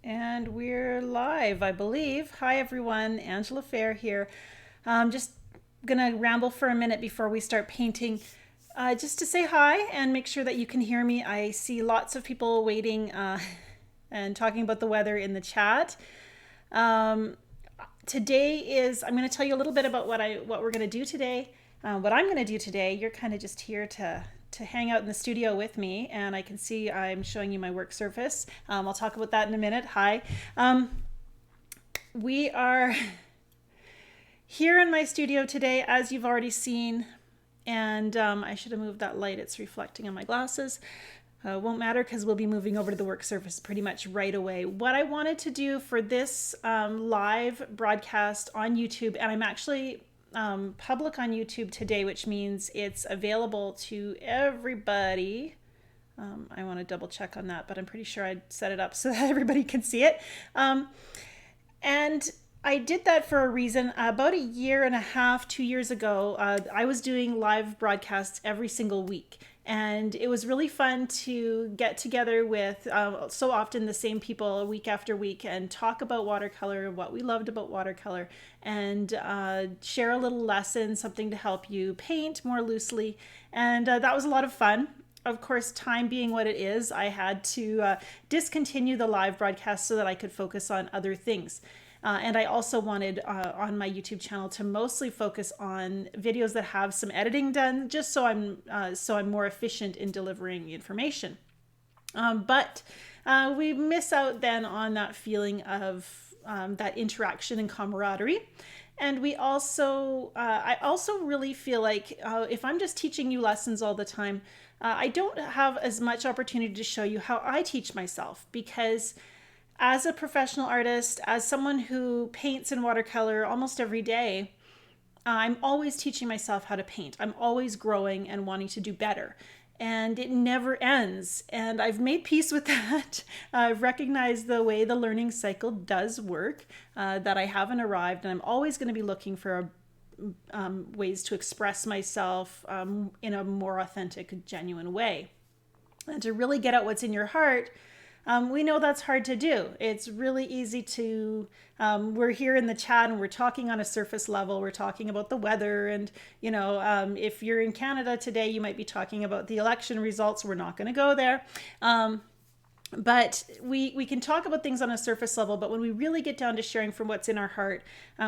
And we're live, I believe. Hi, everyone. Angela Fehr here. Just gonna ramble for a minute before we start painting, just to say hi and make sure that you can hear me. I see lots of people waiting and talking about the weather in the chat. Um, Today is I'm going to tell you a little bit about what we're going to do today. What I'm going to do today. You're kind of just here to hang out in the studio with me, and I can see I'm showing you my work surface. I'll talk about that in a minute. Hi. We are here in my studio today, as you've already seen, and I should have moved that light. It's reflecting on my glasses. Won't matter because we'll be moving over to the work surface pretty much right away. What I wanted to do for this live broadcast on YouTube, and I'm actually public on YouTube today, which means it's available to everybody. I want to double check on that, but I'm pretty sure I set it up so that everybody can see it. And I did that for a reason. About a year and a half, 2 years ago, I was doing live broadcasts every single week. And it was really fun to get together with so often the same people week after week and talk about watercolor, what we loved about watercolor, and share a little lesson, something to help you paint more loosely. And that was a lot of fun. Of course, time being what it is, I had to discontinue the live broadcast so that I could focus on other things. And I also wanted on my YouTube channel to mostly focus on videos that have some editing done, just so I'm more efficient in delivering information. But we miss out then on that feeling of that interaction and camaraderie. And we also, I also really feel like if I'm just teaching you lessons all the time, I don't have as much opportunity to show you how I teach myself, because as a professional artist, as someone who paints in watercolor almost every day, I'm always teaching myself how to paint. I'm always growing and wanting to do better. And it never ends. And I've made peace with that. I've recognized the way the learning cycle does work, that I haven't arrived. And I'm always going to be looking for ways to express myself in a more authentic, genuine way. And to really get at what's in your heart, we know that's hard to do. It's really easy to, we're here in the chat and we're talking on a surface level. We're talking about the weather. And, if you're in Canada today, you might be talking about the election results. We're not going to go there. But we can talk about things on a surface level, but when we really get down to sharing from what's in our heart,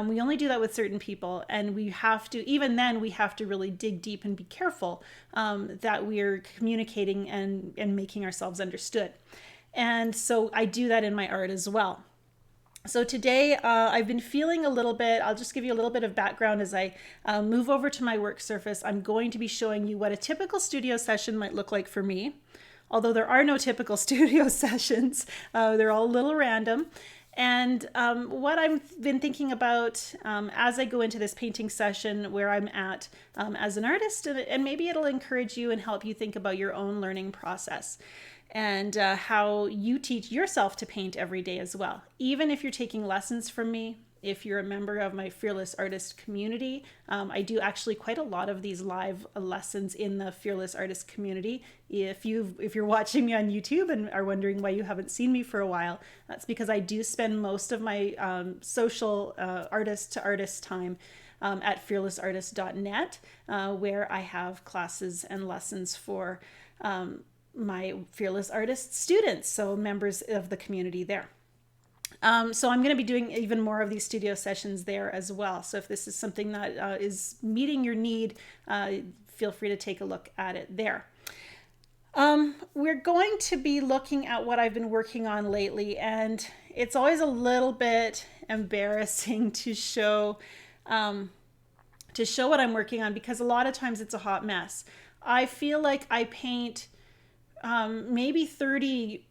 we only do that with certain people. And we have to, even then, we have to really dig deep and be careful that we're communicating and making ourselves understood. And so I do that in my art as well. So today I've been feeling a little bit, I'll just give you a little bit of background as I move over to my work surface. I'm going to be showing you what a typical studio session might look like for me. Although there are no typical studio sessions, they're all a little random. And what I've been thinking about as I go into this painting session where I'm at as an artist, and maybe it'll encourage you and help you think about your own learning process and how you teach yourself to paint every day as well. Even if you're taking lessons from me, if you're a member of my Fearless Artist community, I do actually quite a lot of these live lessons in the Fearless Artist community. If you're watching me on YouTube and are wondering why you haven't seen me for a while, that's because I do spend most of my social artist to artist time at fearlessartist.net, where I have classes and lessons for my Fearless Artist students, so members of the community there. So I'm going to be doing even more of these studio sessions there as well. So if this is something that is meeting your need, feel free to take a look at it there. We're going to be looking at what I've been working on lately, and it's always a little bit embarrassing to show what I'm working on, because a lot of times it's a hot mess. I feel like I paint maybe 30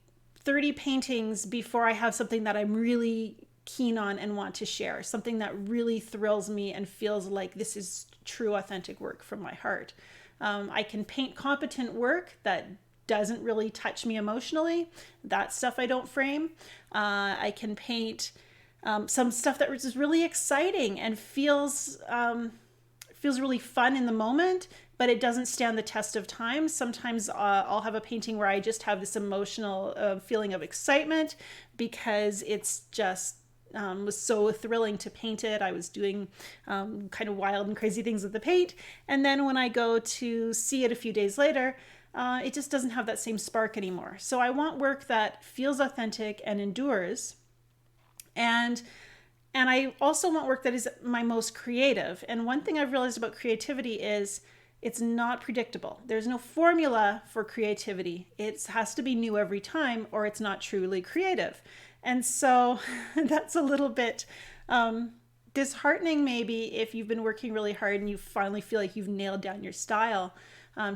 paintings before I have something that I'm really keen on and want to share, something that really thrills me and feels like this is true, authentic work from my heart. I can paint competent work that doesn't really touch me emotionally. That stuff I don't frame. I can paint some stuff that is really exciting and feels feels really fun in the moment, but it doesn't stand the test of time. Sometimes I'll have a painting where I just have this emotional feeling of excitement because it's just was so thrilling to paint it. I was doing kind of wild and crazy things with the paint. And then when I go to see it a few days later, it just doesn't have that same spark anymore. So I want work that feels authentic and endures. And I also want work that is my most creative. And one thing I've realized about creativity is it's not predictable. There's no formula for creativity. It has to be new every time, or it's not truly creative. And so that's a little bit disheartening maybe if you've been working really hard and you finally feel like you've nailed down your style,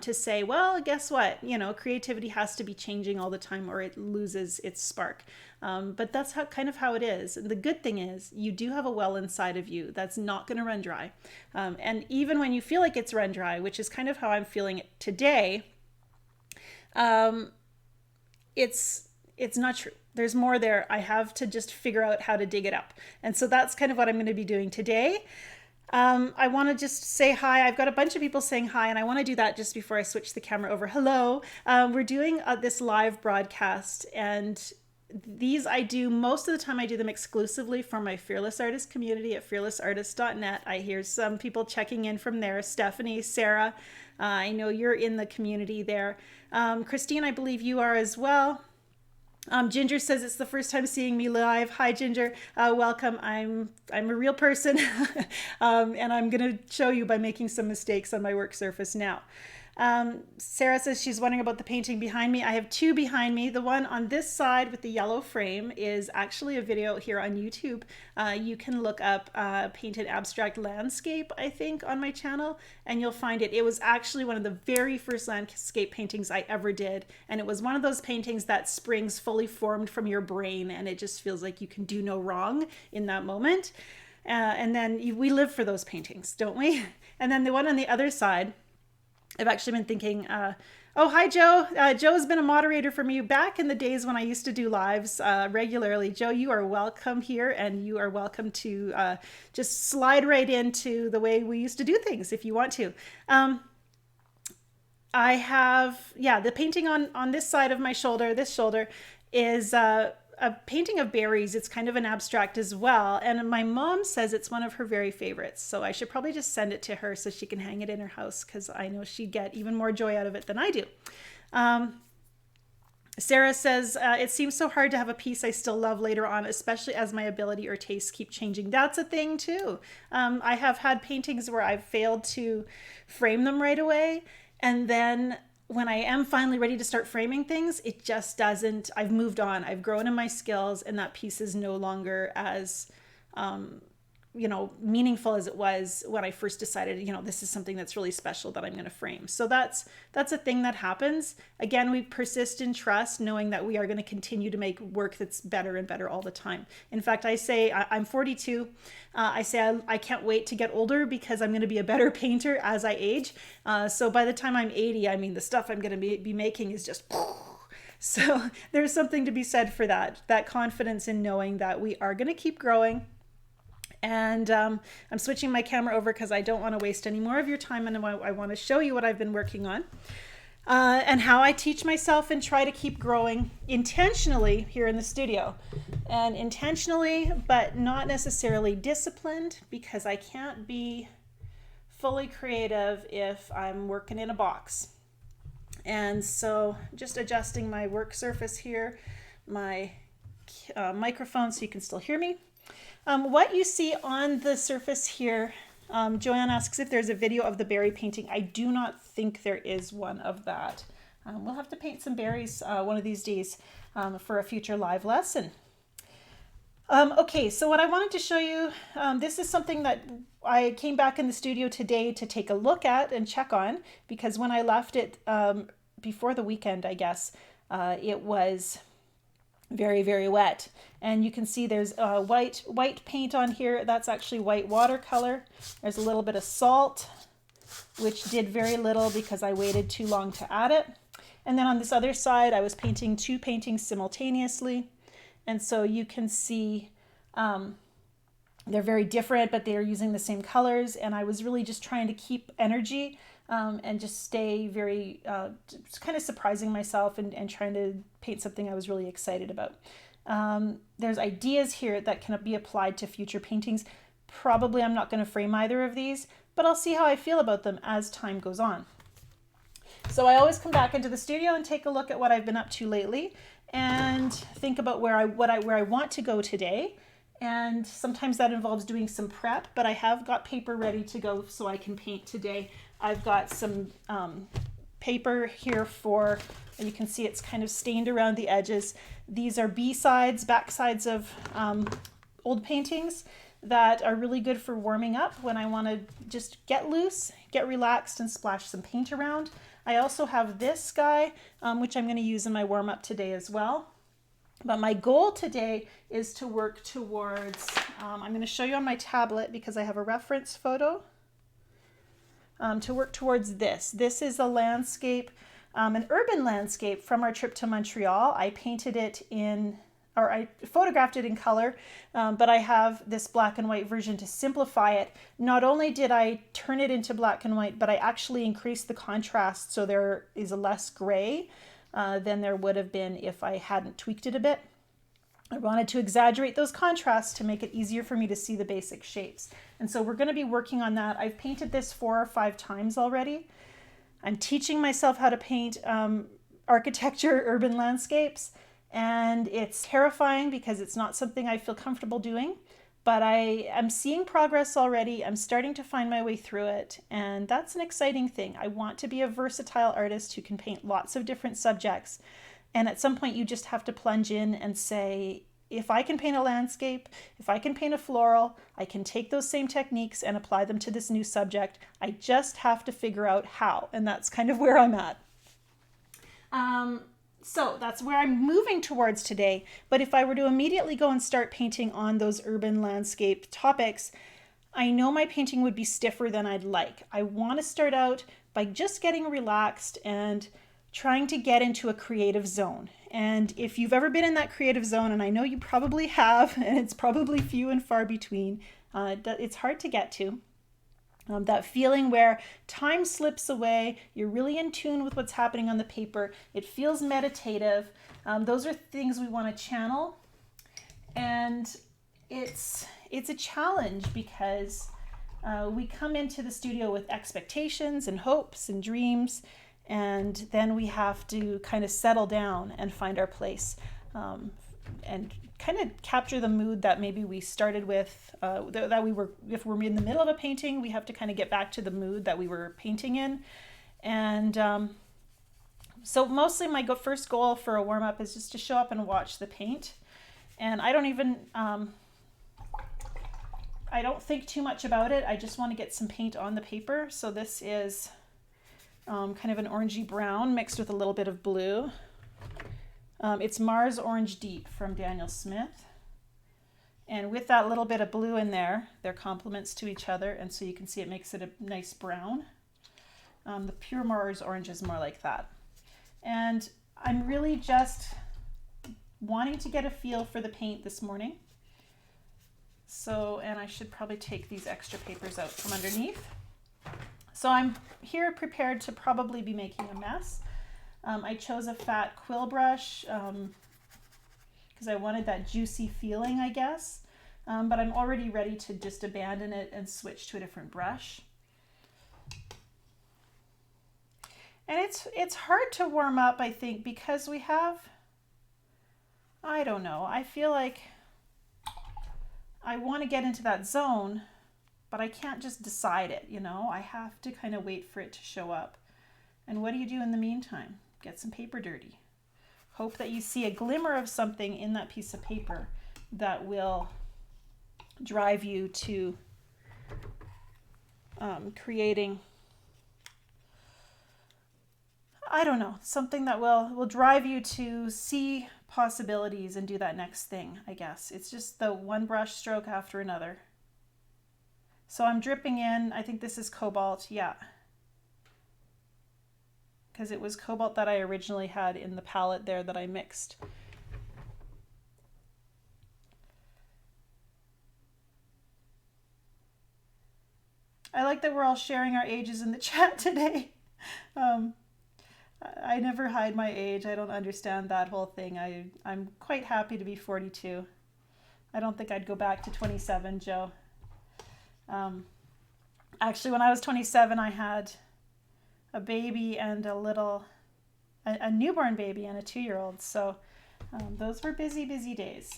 to say, well, guess what? You know, creativity has to be changing all the time or it loses its spark. But that's kind of how it is. And the good thing is you do have a well inside of you that's not going to run dry. And even when you feel like it's run dry, which is kind of how I'm feeling it today, it's not true. There's more there. I have to just figure out how to dig it up. And so that's kind of what I'm going to be doing today. I want to just say hi. I've got a bunch of people saying hi, and I want to do that just before I switch the camera over. Hello. We're doing this live broadcast, and these I do most of the time. I do them exclusively for my Fearless Artist community at fearlessartist.net. I hear some people checking in from there. Stephanie, Sarah, I know you're in the community there. Christine, I believe you are as well. Ginger says it's the first time seeing me live. Hi, Ginger. Welcome. I'm a real person, and I'm going to show you by making some mistakes on my work surface now. Sarah says she's wondering about the painting behind me. I have two behind me. The one on this side with the yellow frame is actually a video here on YouTube. You can look up Painted Abstract Landscape, I think, on my channel, and you'll find it. It was actually one of the very first landscape paintings I ever did, and it was one of those paintings that springs fully formed from your brain, and it just feels like you can do no wrong in that moment. And then we live for those paintings, don't we? And then the one on the other side, I've actually been thinking, oh, hi, Joe. Joe's been a moderator for me back in the days when I used to do lives regularly. Joe, you are welcome here, and you are welcome to just slide right into the way we used to do things if you want to. I have, the painting on this side of my shoulder, this shoulder, is a painting of berries. It's kind of an abstract as well. And my mom says it's one of her very favorites. So I should probably just send it to her so she can hang it in her house, because I know she'd get even more joy out of it than I do. Sarah says, it seems so hard to have a piece I still love later on, especially as my ability or tastes keep changing. That's a thing too. I have had paintings where I've failed to frame them right away. And then when I am finally ready to start framing things, it just doesn't. I've moved on. I've grown in my skills, and that piece is no longer as, meaningful as it was when I first decided, this is something that's really special that I'm going to frame. So that's a thing that happens. Again, we persist in trust, knowing that we are going to continue to make work that's better and better all the time. In fact, I say I'm 42. I say I can't wait to get older because I'm going to be a better painter as I age. So by the time I'm 80, the stuff I'm going to be making is just... So there's something to be said for that confidence in knowing that we are going to keep growing. And I'm switching my camera over because I don't want to waste any more of your time, and I want to show you what I've been working on and how I teach myself and try to keep growing intentionally here in the studio. And intentionally, but not necessarily disciplined, because I can't be fully creative if I'm working in a box. And so just adjusting my work surface here, my microphone so you can still hear me. What you see on the surface here, Joanne asks if there's a video of the berry painting. I do not think there is one of that. We'll have to paint some berries one of these days for a future live lesson. Okay, so what I wanted to show you, this is something that I came back in the studio today to take a look at and check on, because when I left it before the weekend, I guess, it was very, very wet. And you can see there's white paint on here. That's actually white watercolor. There's a little bit of salt, which did very little because I waited too long to add it. And then on this other side, I was painting two paintings simultaneously. And so you can see They're very different, but they are using the same colors. And I was really just trying to keep energy and just stay very, just kind of surprising myself and trying to paint something I was really excited about. There's ideas here that can be applied to future paintings. Probably I'm not going to frame either of these, but I'll see how I feel about them as time goes on. So I always come back into the studio and take a look at what I've been up to lately and think about where I want to go today. And sometimes that involves doing some prep, but I have got paper ready to go so I can paint today. I've got some paper here for, and you can see it's kind of stained around the edges. These are B-sides, back sides of old paintings that are really good for warming up when I want to just get loose, get relaxed, and splash some paint around. I also have this guy, which I'm going to use in my warm-up today as well. But my goal today is to work towards, I'm going to show you on my tablet because I have a reference photo, to work towards this. This is a landscape, an urban landscape from our trip to Montreal. I painted it in, or I photographed it in color, but I have this black and white version to simplify it. Not only did I turn it into black and white, but I actually increased the contrast so there is a less gray than there would have been if I hadn't tweaked it a bit. I wanted to exaggerate those contrasts to make it easier for me to see the basic shapes. And so we're going to be working on that. I've painted this 4 or 5 times already. I'm teaching myself how to paint architecture, urban landscapes, and it's terrifying because it's not something I feel comfortable doing. But I am seeing progress already. I'm starting to find my way through it, and that's an exciting thing. I want to be a versatile artist who can paint lots of different subjects. And at some point you just have to plunge in and say, if I can paint a landscape, if I can paint a floral, I can take those same techniques and apply them to this new subject. I just have to figure out how, and that's kind of where I'm at. So that's where I'm moving towards today. But if I were to immediately go and start painting on those urban landscape topics, I know my painting would be stiffer than I'd like. I want to start out by just getting relaxed and trying to get into a creative zone. And if you've ever been in that creative zone, and I know you probably have, and it's probably few and far between, it's hard to get to. That feeling where time slips away, you're really in tune with what's happening on the paper, it feels meditative. Those are things we want to channel. And it's a challenge because we come into the studio with expectations and hopes and dreams, and then we have to kind of settle down and find our place and kind of capture the mood that maybe we started with, that we were, if we're in the middle of a painting, we have to kind of get back to the mood that we were painting in. And so mostly my first goal for a warm-up is just to show up and watch the paint. And I don't even, I don't think too much about it. I just want to get some paint on the paper. So this is kind of an orangey brown mixed with a little bit of blue. It's Mars Orange Deep from Daniel Smith. And with that little bit of blue in there, they're complements to each other. And so you can see it makes it a nice brown. The pure Mars Orange is more like that. And I'm really just wanting to get a feel for the paint this morning. So, and I should probably take these extra papers out from underneath. So I'm here prepared to probably be making a mess. I chose a fat quill brush because I wanted that juicy feeling, I guess. But I'm already ready to just abandon it and switch to a different brush. And it's hard to warm up, I think, because we have, I don't know, I feel like I want to get into that zone, but I can't just decide it, you know? I have to kind of wait for it to show up. And what do you do in the meantime? Get some paper dirty. Hope that you see a glimmer of something in that piece of paper that will drive you to creating, I don't know, something that will drive you to see possibilities and do that next thing, I guess. It's just the one brush stroke after another. So I'm dripping in, I think this is Cobalt, yeah. Because it was Cobalt that I originally had in the palette there that I mixed. I like that we're all sharing our ages in the chat today. Um, I never hide my age. I don't understand that whole thing. I'm quite happy to be 42. I don't think I'd go back to 27, Joe. Um, Actually, when I was 27, I had a baby and a newborn baby and a 2-year-old. So those were busy, busy days.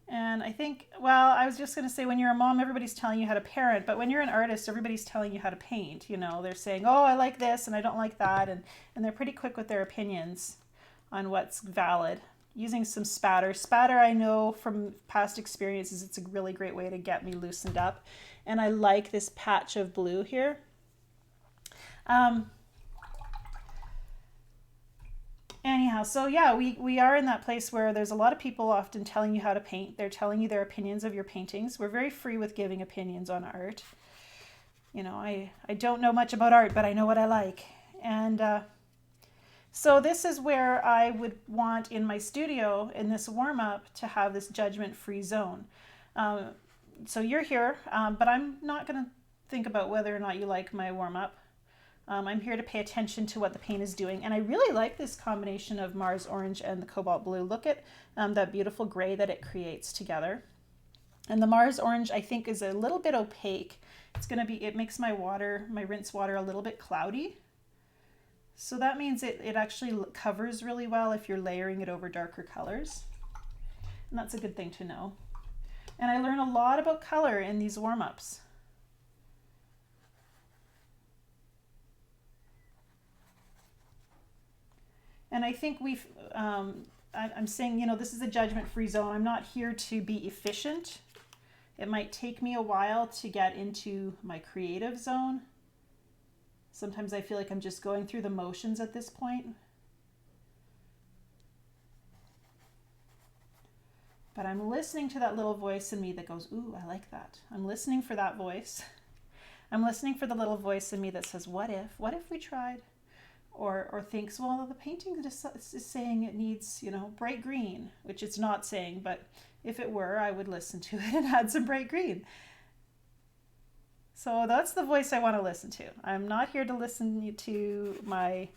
And I think, well, I was just going to say, when you're a mom, everybody's telling you how to parent, but when you're an artist, everybody's telling you how to paint. You know, they're saying, oh, I like this and I don't like that. And they're pretty quick with their opinions on what's valid. Using some spatter. Spatter, I know from past experiences, it's a really great way to get me loosened up. And I like this patch of blue here. Anyhow, so yeah, we are in that place where there's a lot of people often telling you how to paint. They're telling you their opinions of your paintings. We're very free with giving opinions on art. You know, I don't know much about art, but I know what I like. And so this is where I would want in my studio, in this warm-up, to have this judgment-free zone. So you're here, but I'm not going to think about whether or not you like my warm-up. I'm here to pay attention to what the paint is doing. And I really like this combination of Mars orange and the cobalt blue. Look at that beautiful gray that it creates together. And the Mars orange, I think, is a little bit opaque. It makes my rinse water a little bit cloudy. So that means it actually covers really well if you're layering it over darker colors. And that's a good thing to know. And I learn a lot about color in these warm-ups. And I think I'm saying, you know, this is a judgment-free zone. I'm not here to be efficient. It might take me a while to get into my creative zone. Sometimes I feel like I'm just going through the motions at this point. But I'm listening to that little voice in me that goes, ooh, I like that. I'm listening for that voice. I'm listening for the little voice in me that says, what if we tried? Or thinks, well, the painting is saying it needs, you know, bright green, which it's not saying, but if it were, I would listen to it and add some bright green. So that's the voice I want to listen to. I'm not here to listen to my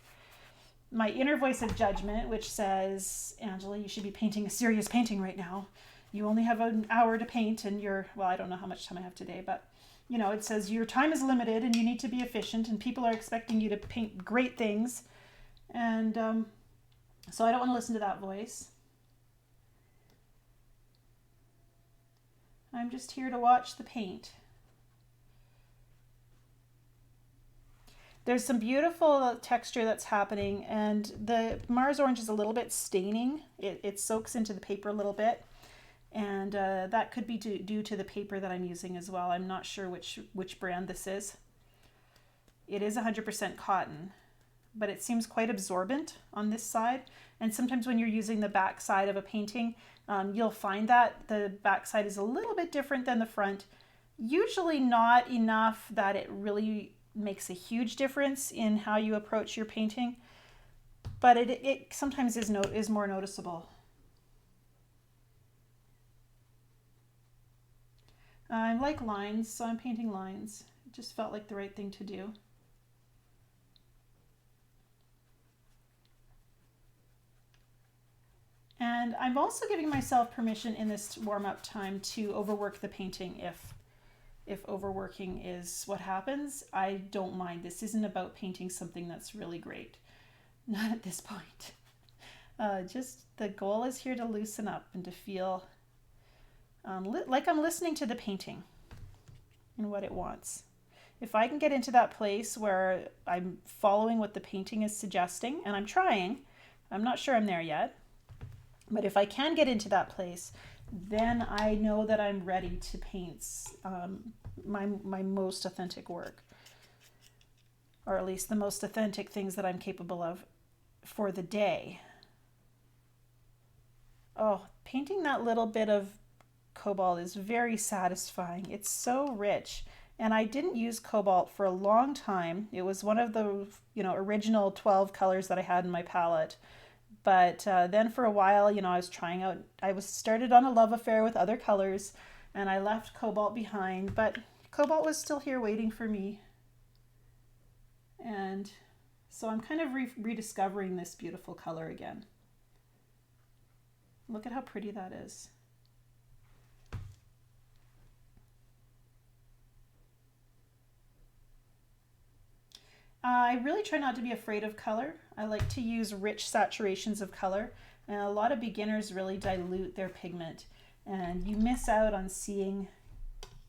inner voice of judgment, which says, Angela, you should be painting a serious painting right now. You only have an hour to paint and well, I don't know how much time I have today, but you know, it says your time is limited and you need to be efficient and people are expecting you to paint great things. And so I don't want to listen to that voice. I'm just here to watch the paint. There's some beautiful texture that's happening, and the Mars orange is a little bit staining. It soaks into the paper a little bit. And that could be due to the paper that I'm using as well. I'm not sure which brand this is. It is 100% cotton, but it seems quite absorbent on this side. And sometimes when you're using the back side of a painting, you'll find that the back side is a little bit different than the front. Usually not enough that it really makes a huge difference in how you approach your painting, but it sometimes is more noticeable. I like lines, so I'm painting lines. It just felt like the right thing to do. And I'm also giving myself permission in this warm-up time to overwork the painting if overworking is what happens. I don't mind. This isn't about painting something that's really great. Not at this point. Just the goal is here to loosen up and to feel like I'm listening to the painting and what it wants. If I can get into that place where I'm following what the painting is suggesting, and I'm trying, I'm not sure I'm there yet, but if I can get into that place, then I know that I'm ready to paint my most authentic work, or at least the most authentic things that I'm capable of for the day. Oh, painting that little bit of cobalt is very satisfying. It's so rich. And I didn't use cobalt for a long time. It was one of the original 12 colors that I had in my palette. But then for a while, I was trying out, I was started on a love affair with other colors. and I left Cobalt behind, but Cobalt was still here waiting for me. And so I'm kind of rediscovering this beautiful color again. Look at how pretty that is. I really try not to be afraid of color. I like to use rich saturations of color, and a lot of beginners really dilute their pigment, and you miss out on seeing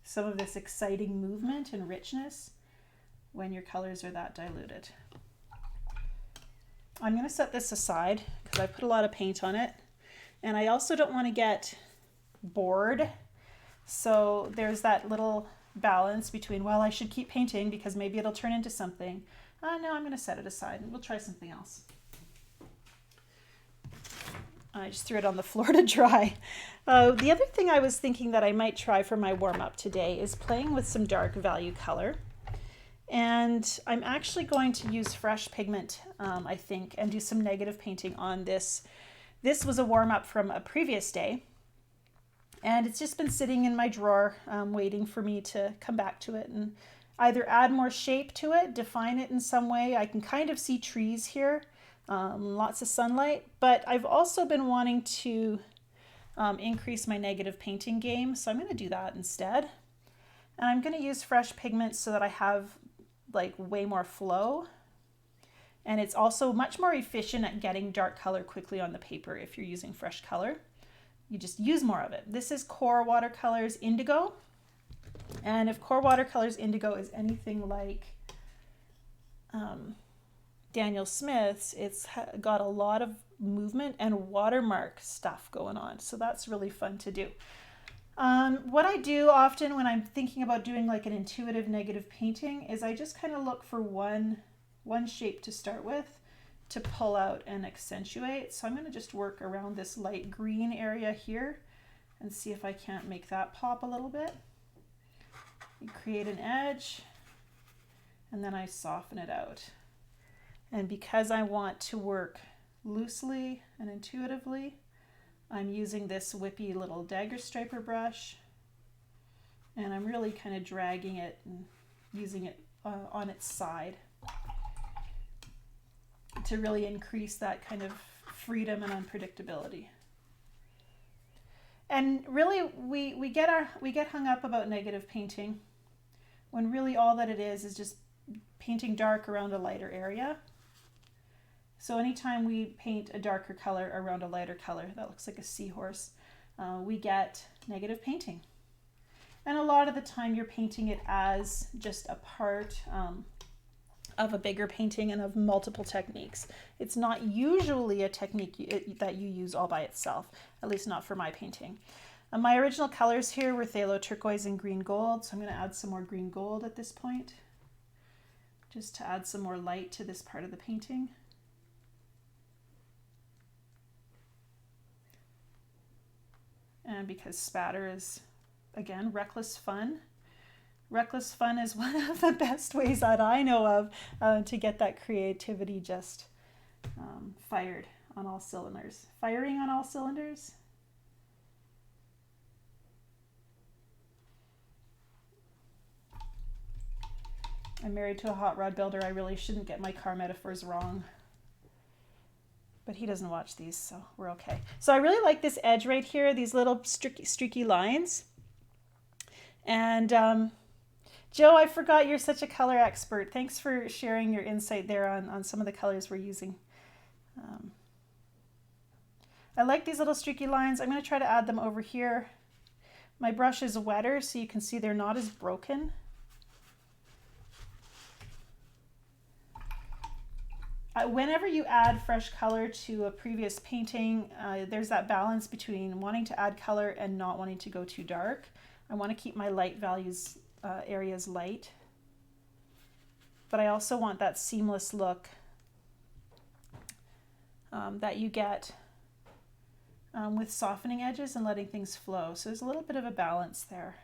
some of this exciting movement and richness when your colors are that diluted. I'm going to set this aside because I put a lot of paint on it, and I also don't want to get bored. So there's that little balance between, well, I should keep painting because maybe it'll turn into something. No, I'm going to set it aside and we'll try something else. I just threw it on the floor to dry. The other thing I was thinking that I might try for my warm-up today is playing with some dark value color. And I'm actually going to use fresh pigment, I think, and do some negative painting on this. This was a warm-up from a previous day, and it's just been sitting in my drawer waiting for me to come back to it and either add more shape to it, define it in some way. I can kind of see trees here, lots of sunlight, but I've also been wanting to increase my negative painting game, so I'm going to do that instead. And I'm going to use fresh pigment so that I have like way more flow, and it's also much more efficient at getting dark color quickly on the paper. If you're using fresh color, you just use more of it. This is Core Watercolors Indigo, and if Core Watercolors Indigo is anything like Daniel Smith's, it's got a lot of movement and watermark stuff going on, so that's really fun to do. What I do often when I'm thinking about doing like an intuitive negative painting is I just kind of look for one shape to start with to pull out and accentuate. So I'm going to just work around this light green area here and see if I can't make that pop a little bit. You create an edge and then I soften it out. And because I want to work loosely and intuitively, I'm using this whippy little dagger striper brush, and I'm really kind of dragging it and using it on its side to really increase that kind of freedom and unpredictability. And really, we get hung up about negative painting when really all that it is just painting dark around a lighter area. So anytime we paint a darker color around a lighter color, that looks like a seahorse, we get negative painting. And a lot of the time you're painting it as just a part of a bigger painting and of multiple techniques. It's not usually a technique that you use all by itself, at least not for my painting. My original colors here were phthalo turquoise and green gold, so I'm going to add some more green gold at this point, just to add some more light to this part of the painting. And because spatter is, again, reckless fun. Reckless fun is one of the best ways that I know of to get that creativity just fired on all cylinders. Firing on all cylinders. I'm married to a hot rod builder. I really shouldn't get my car metaphors wrong. But he doesn't watch these, so we're okay. So I really like this edge right here, these little streaky lines. And Joe, I forgot you're such a color expert. Thanks for sharing your insight there on some of the colors we're using. I like these little streaky lines. I'm going to try to add them over here. My brush is wetter, so you can see they're not as broken. Whenever you add fresh color to a previous painting, there's that balance between wanting to add color and not wanting to go too dark. I want to keep my light values areas light, but I also want that seamless look that you get with softening edges and letting things flow. So there's a little bit of a balance there.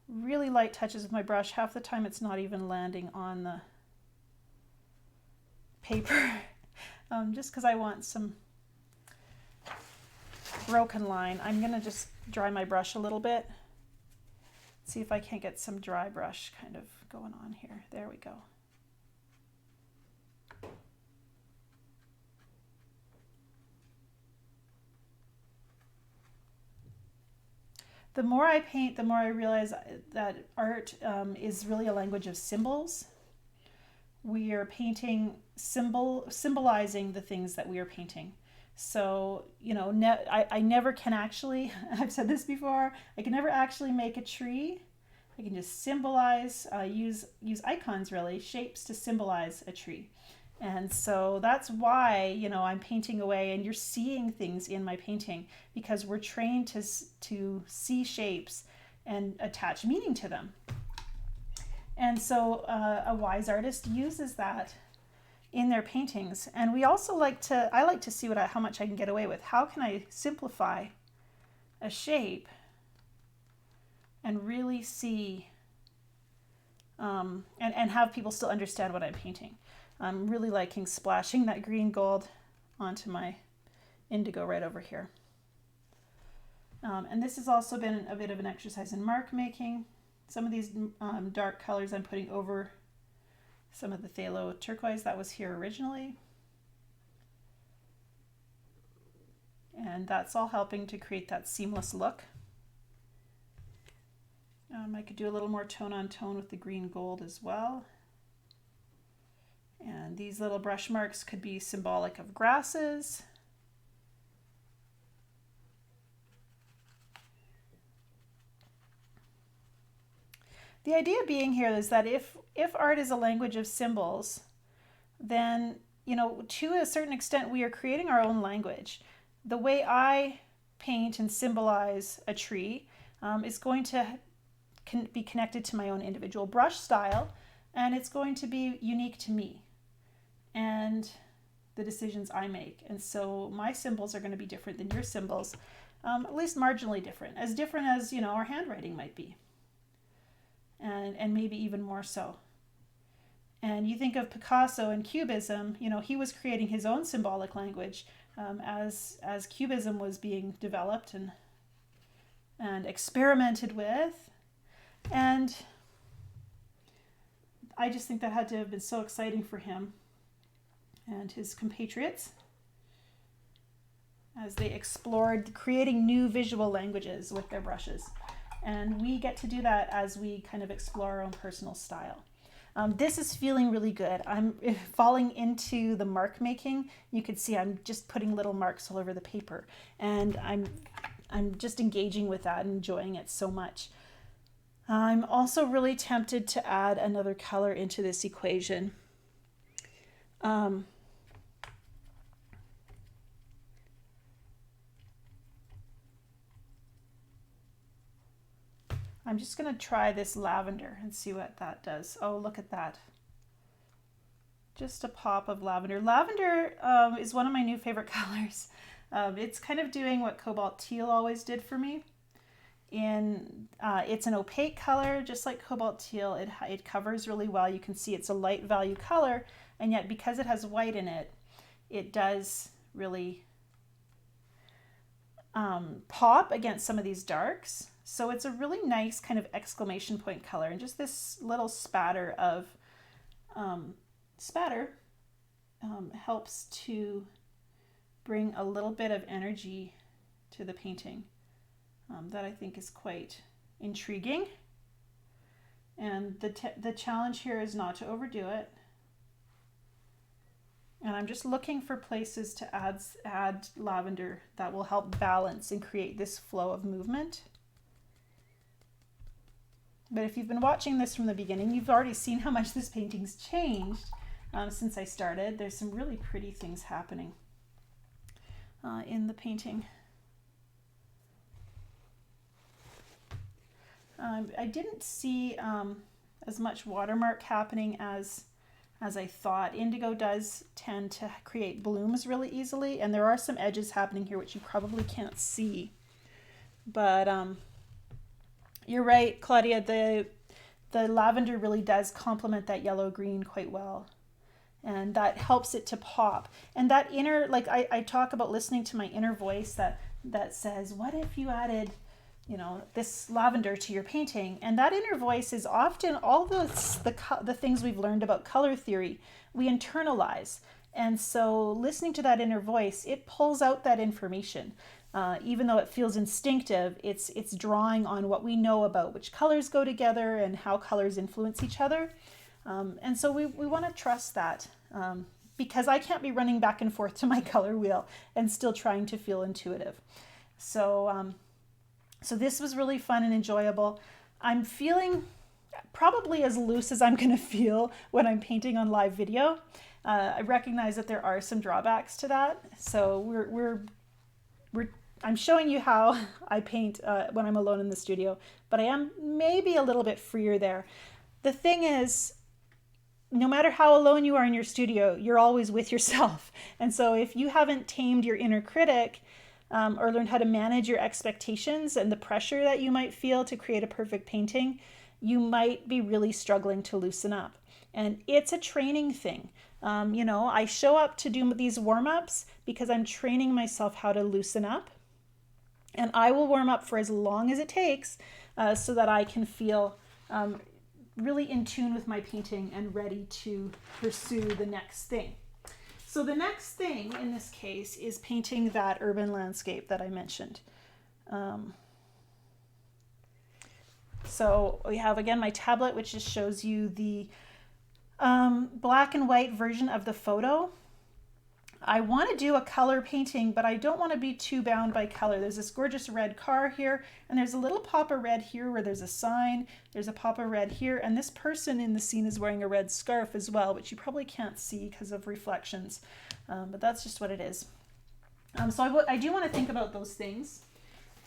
Really light touches with my brush. Half the time it's not even landing on the paper, just because I want some broken line. I'm going to just dry my brush a little bit. See if I can't get some dry brush kind of going on here. There we go. The more I paint, the more I realize that art is really a language of symbols. We are painting symbolizing the things that we are painting. So, you know, I never can actually, I've said this before, I can never actually make a tree. I can just symbolize, use icons really, shapes to symbolize a tree. And so that's why, you know, I'm painting away and you're seeing things in my painting because we're trained to see shapes and attach meaning to them. And so a wise artist uses that in their paintings. And we also I like to see how much I can get away with. How can I simplify a shape and really see and have people still understand what I'm painting. I'm really liking splashing that green gold onto my indigo right over here. And this has also been a bit of an exercise in mark making. Some of these dark colors I'm putting over some of the phthalo turquoise that was here originally. And that's all helping to create that seamless look. I could do a little more tone on tone with the green gold as well. And these little brush marks could be symbolic of grasses. The idea being here is that if art is a language of symbols, then, you know, to a certain extent, we are creating our own language. The way I paint and symbolize a tree is going to be connected to my own individual brush style, and it's going to be unique to me and the decisions I make. And so my symbols are going to be different than your symbols, at least marginally different as, you know, our handwriting might be. And maybe even more so. And you think of Picasso and Cubism, you know, he was creating his own symbolic language as Cubism was being developed and experimented with. And I just think that had to have been so exciting for him and his compatriots as they explored creating new visual languages with their brushes. And we get to do that as we kind of explore our own personal style. This is feeling really good. I'm falling into the mark making. You can see I'm just putting little marks all over the paper, and I'm just engaging with that and enjoying it so much. I'm also really tempted to add another color into this equation. I'm just going to try this lavender and see what that does. Oh, look at that. Just a pop of lavender. Lavender is one of my new favorite colors. It's kind of doing what Cobalt teal always did for me. It's an opaque color, just like Cobalt teal. It covers really well. You can see it's a light value color, and yet because it has white in it, it does really pop against some of these darks. So it's a really nice kind of exclamation point color, and just this little spatter of helps to bring a little bit of energy to the painting that I think is quite intriguing. And the challenge here is not to overdo it. And I'm just looking for places to add lavender that will help balance and create this flow of movement. But if you've been watching this from the beginning, you've already seen how much this painting's changed since I started. There's some really pretty things happening in the painting. I didn't see as much watermark happening as I thought. Indigo does tend to create blooms really easily, and there are some edges happening here which you probably can't see. But you're right, Claudia, the lavender really does complement that yellow-green quite well. And that helps it to pop. And that inner, like I talk about listening to my inner voice, that that says, what if you added, this lavender to your painting? And that inner voice is often all the things we've learned about color theory, we internalize. And so listening to that inner voice, it pulls out that information. Even though it feels instinctive, it's drawing on what we know about which colors go together and how colors influence each other. And so we want to trust that, because I can't be running back and forth to my color wheel and still trying to feel intuitive. So this was really fun and enjoyable. I'm feeling probably as loose as I'm going to feel when I'm painting on live video. I recognize that there are some drawbacks to that. So I'm showing you how I paint when I'm alone in the studio, but I am maybe a little bit freer there. The thing is, no matter how alone you are in your studio, you're always with yourself. And so if you haven't tamed your inner critic, or learned how to manage your expectations and the pressure that you might feel to create a perfect painting, you might be really struggling to loosen up. And it's a training thing. I show up to do these warm-ups because I'm training myself how to loosen up. And I will warm up for as long as it takes so that I can feel really in tune with my painting and ready to pursue the next thing. So the next thing in this case is painting that urban landscape that I mentioned. So we have, again, my tablet, which just shows you the black and white version of the photo. I want to do a color painting, but I don't want to be too bound by color. There's this gorgeous red car here, and there's a little pop of red here where there's a sign. There's a pop of red here, and this person in the scene is wearing a red scarf as well, which you probably can't see because of reflections, but that's just what it is. So I do want to think about those things.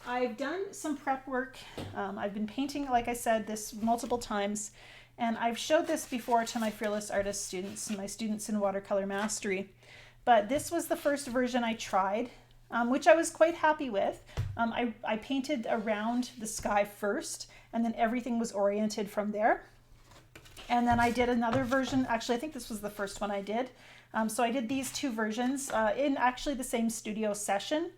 I've done some prep work. I've been painting, like I said, this multiple times, and I've showed this before to my Fearless Artist students and my students in Watercolor Mastery. But this was the first version I tried, which I was quite happy with. I painted around the sky first, and then everything was oriented from there. And then I did another version. Actually, I think this was the first one I did. So I did these two versions in actually the same studio session.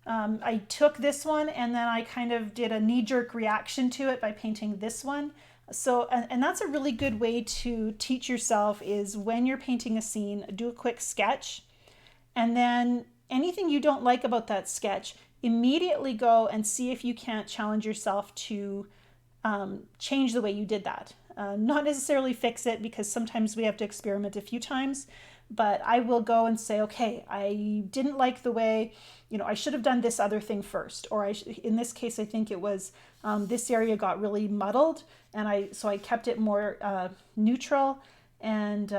I took this one and then I kind of did a knee-jerk reaction to it by painting this one. So, and that's a really good way to teach yourself, is when you're painting a scene, do a quick sketch, and then anything you don't like about that sketch, immediately go and see if you can't challenge yourself to change the way you did that. Not necessarily fix it, because sometimes we have to experiment a few times, but I will go and say, okay, I didn't like the way, I should have done this other thing first. Or in this case, I think it was this area got really muddled, and so I kept it more neutral and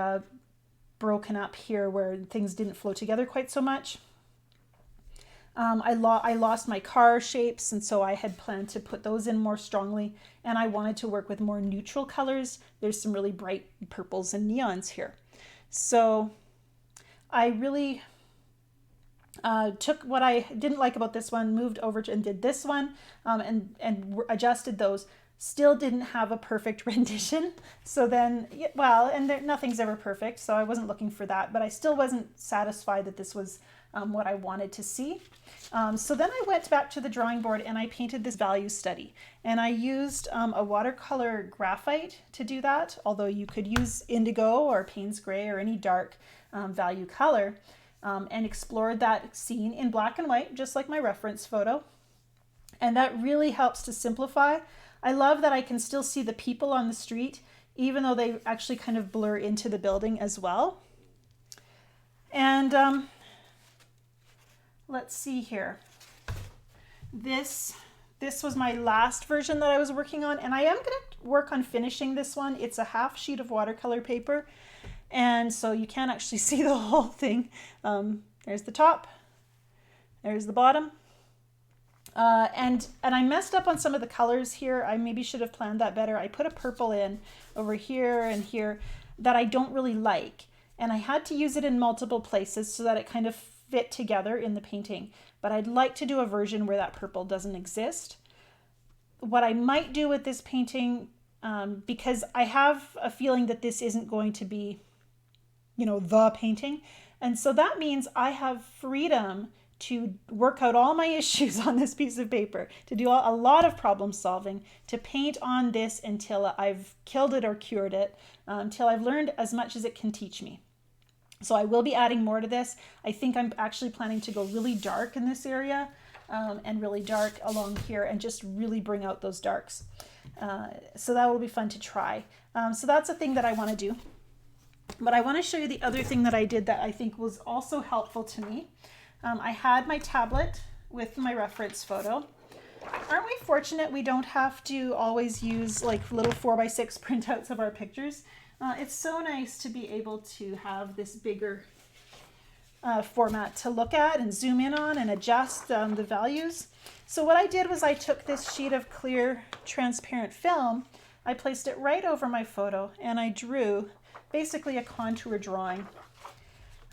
broken up here where things didn't flow together quite so much. I lost my car shapes, and so I had planned to put those in more strongly, and I wanted to work with more neutral colors. There's some really bright purples and neons here. So I really took what I didn't like about this one, moved over and did this one, and adjusted those. Still didn't have a perfect rendition. So then, nothing's ever perfect, so I wasn't looking for that, but I still wasn't satisfied that this was what I wanted to see. So then I went back to the drawing board and I painted this value study. And I used a watercolor graphite to do that, although you could use indigo or Payne's gray or any dark value color, and explored that scene in black and white, just like my reference photo. And that really helps to simplify. I love that I can still see the people on the street, even though they actually kind of blur into the building as well. And let's see here. This was my last version that I was working on, and I am going to work on finishing this one. It's a half sheet of watercolor paper, and so you can't actually see the whole thing. There's the top, there's the bottom, and I messed up on some of the colors here. I maybe should have planned that better. I put a purple in over here and here that I don't really like, and I had to use it in multiple places so that it kind of fit together in the painting. But I'd like to do a version where that purple doesn't exist. What I might do with this painting, because I have a feeling that this isn't going to be, the painting. And so that means I have freedom to work out all my issues on this piece of paper, to do a lot of problem solving, to paint on this until I've killed it or cured it, until I've learned as much as it can teach me. So I will be adding more to this. I think I'm actually planning to go really dark in this area and really dark along here and just really bring out those darks. So that will be fun to try. So that's a thing that I want to do. But I want to show you the other thing that I did that I think was also helpful to me. I had my tablet with my reference photo. Aren't we fortunate we don't have to always use like little 4x6 printouts of our pictures? It's so nice to be able to have this bigger format to look at and zoom in on and adjust the values. So what I did was I took this sheet of clear transparent film, I placed it right over my photo, and I drew basically a contour drawing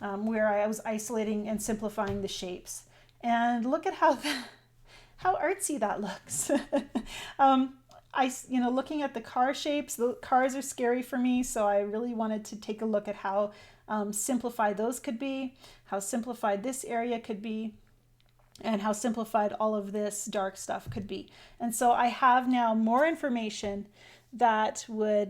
where I was isolating and simplifying the shapes. And look at how artsy that looks. Looking at the car shapes, the cars are scary for me, so I really wanted to take a look at how simplified those could be, how simplified this area could be, and how simplified all of this dark stuff could be. And so I have now more information that will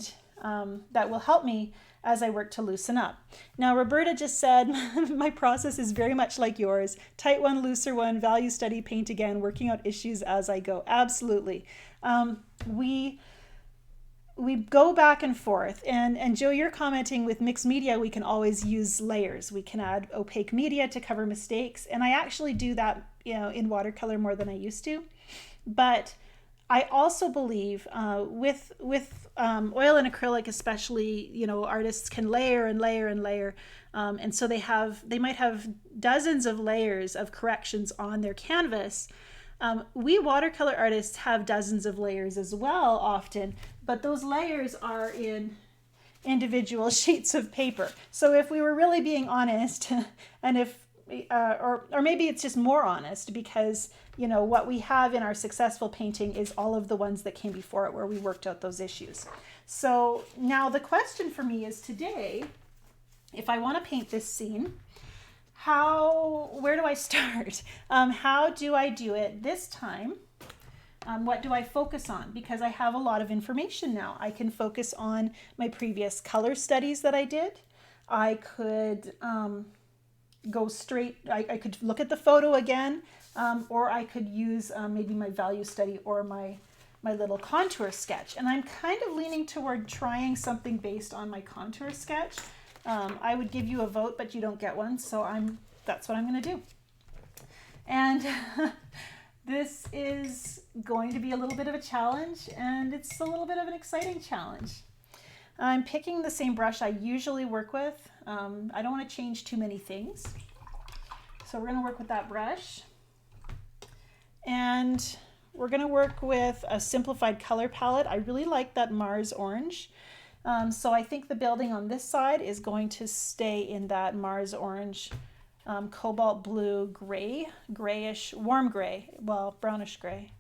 help me as I work to loosen up. Now, Roberta just said, my process is very much like yours. Tight one, looser one, value study, paint again, working out issues as I go. Absolutely. We go back and forth. And Joe, you're commenting with mixed media, we can always use layers. We can add opaque media to cover mistakes. And I actually do that, in watercolor more than I used to. But I also believe with oil and acrylic especially, artists can layer and layer and layer. And so they might have dozens of layers of corrections on their canvas. We watercolor artists have dozens of layers as well often, but those layers are in individual sheets of paper. So if we were really being honest, and if or maybe it's just more honest because what we have in our successful painting is all of the ones that came before it where we worked out those issues. So now the question for me is today, if I want to paint this scene, where do I start? How do I do it this time? What do I focus on? Because I have a lot of information now. I can focus on my previous color studies that I did. I could go straight, I could look at the photo again, or I could use maybe my value study or my little contour sketch. And I'm kind of leaning toward trying something based on my contour sketch. I would give you a vote, but you don't get one, so that's what I'm going to do. And this is going to be a little bit of a challenge, and it's a little bit of an exciting challenge. I'm picking the same brush I usually work with. I don't want to change too many things. So we're going to work with that brush. And we're going to work with a simplified color palette. I really like that Mars orange. So I think the building on this side is going to stay in that Mars orange, cobalt blue, gray, grayish, warm gray, well, brownish gray.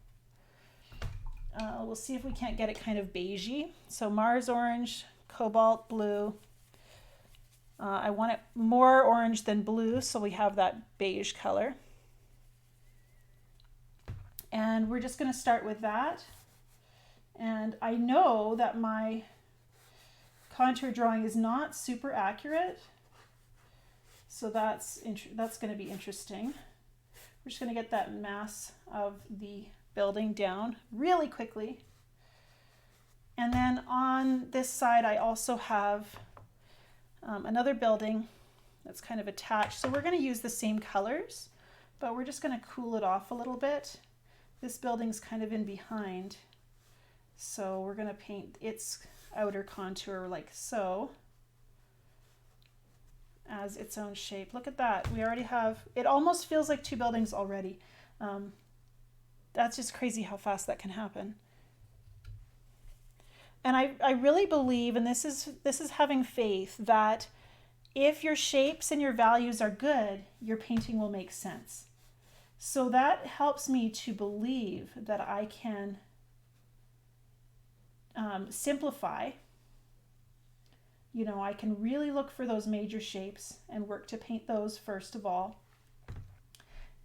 We'll see if we can't get it kind of beigey. So Mars orange, cobalt blue. I want it more orange than blue, so we have that beige color. And we're just going to start with that. And I know that my contour drawing is not super accurate, so that's going to be interesting. We're just going to get that mass of the building down really quickly. And then on this side I also have another building that's kind of attached. So we're going to use the same colors, but we're just going to cool it off a little bit. This building's kind of in behind, so we're going to paint its outer contour like so as its own shape. Look at that. We already have, it almost feels like two buildings already. That's just crazy how fast that can happen. And I really believe, and this is having faith, that if your shapes and your values are good, your painting will make sense. So that helps me to believe that I can simplify. I can really look for those major shapes and work to paint those first of all.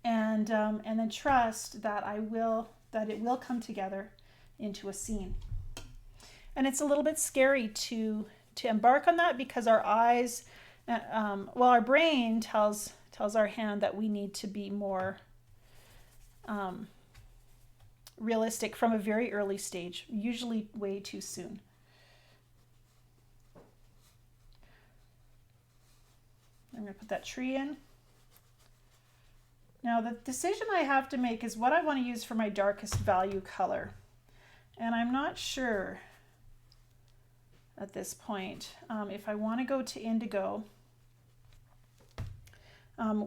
and then trust that it will come together into a scene. And it's a little bit scary to embark on that, because our eyes, our brain tells our hand that we need to be more realistic from a very early stage, usually way too soon. I'm going to put that tree in. Now the decision I have to make is what I want to use for my darkest value color. And I'm not sure at this point if I want to go to indigo.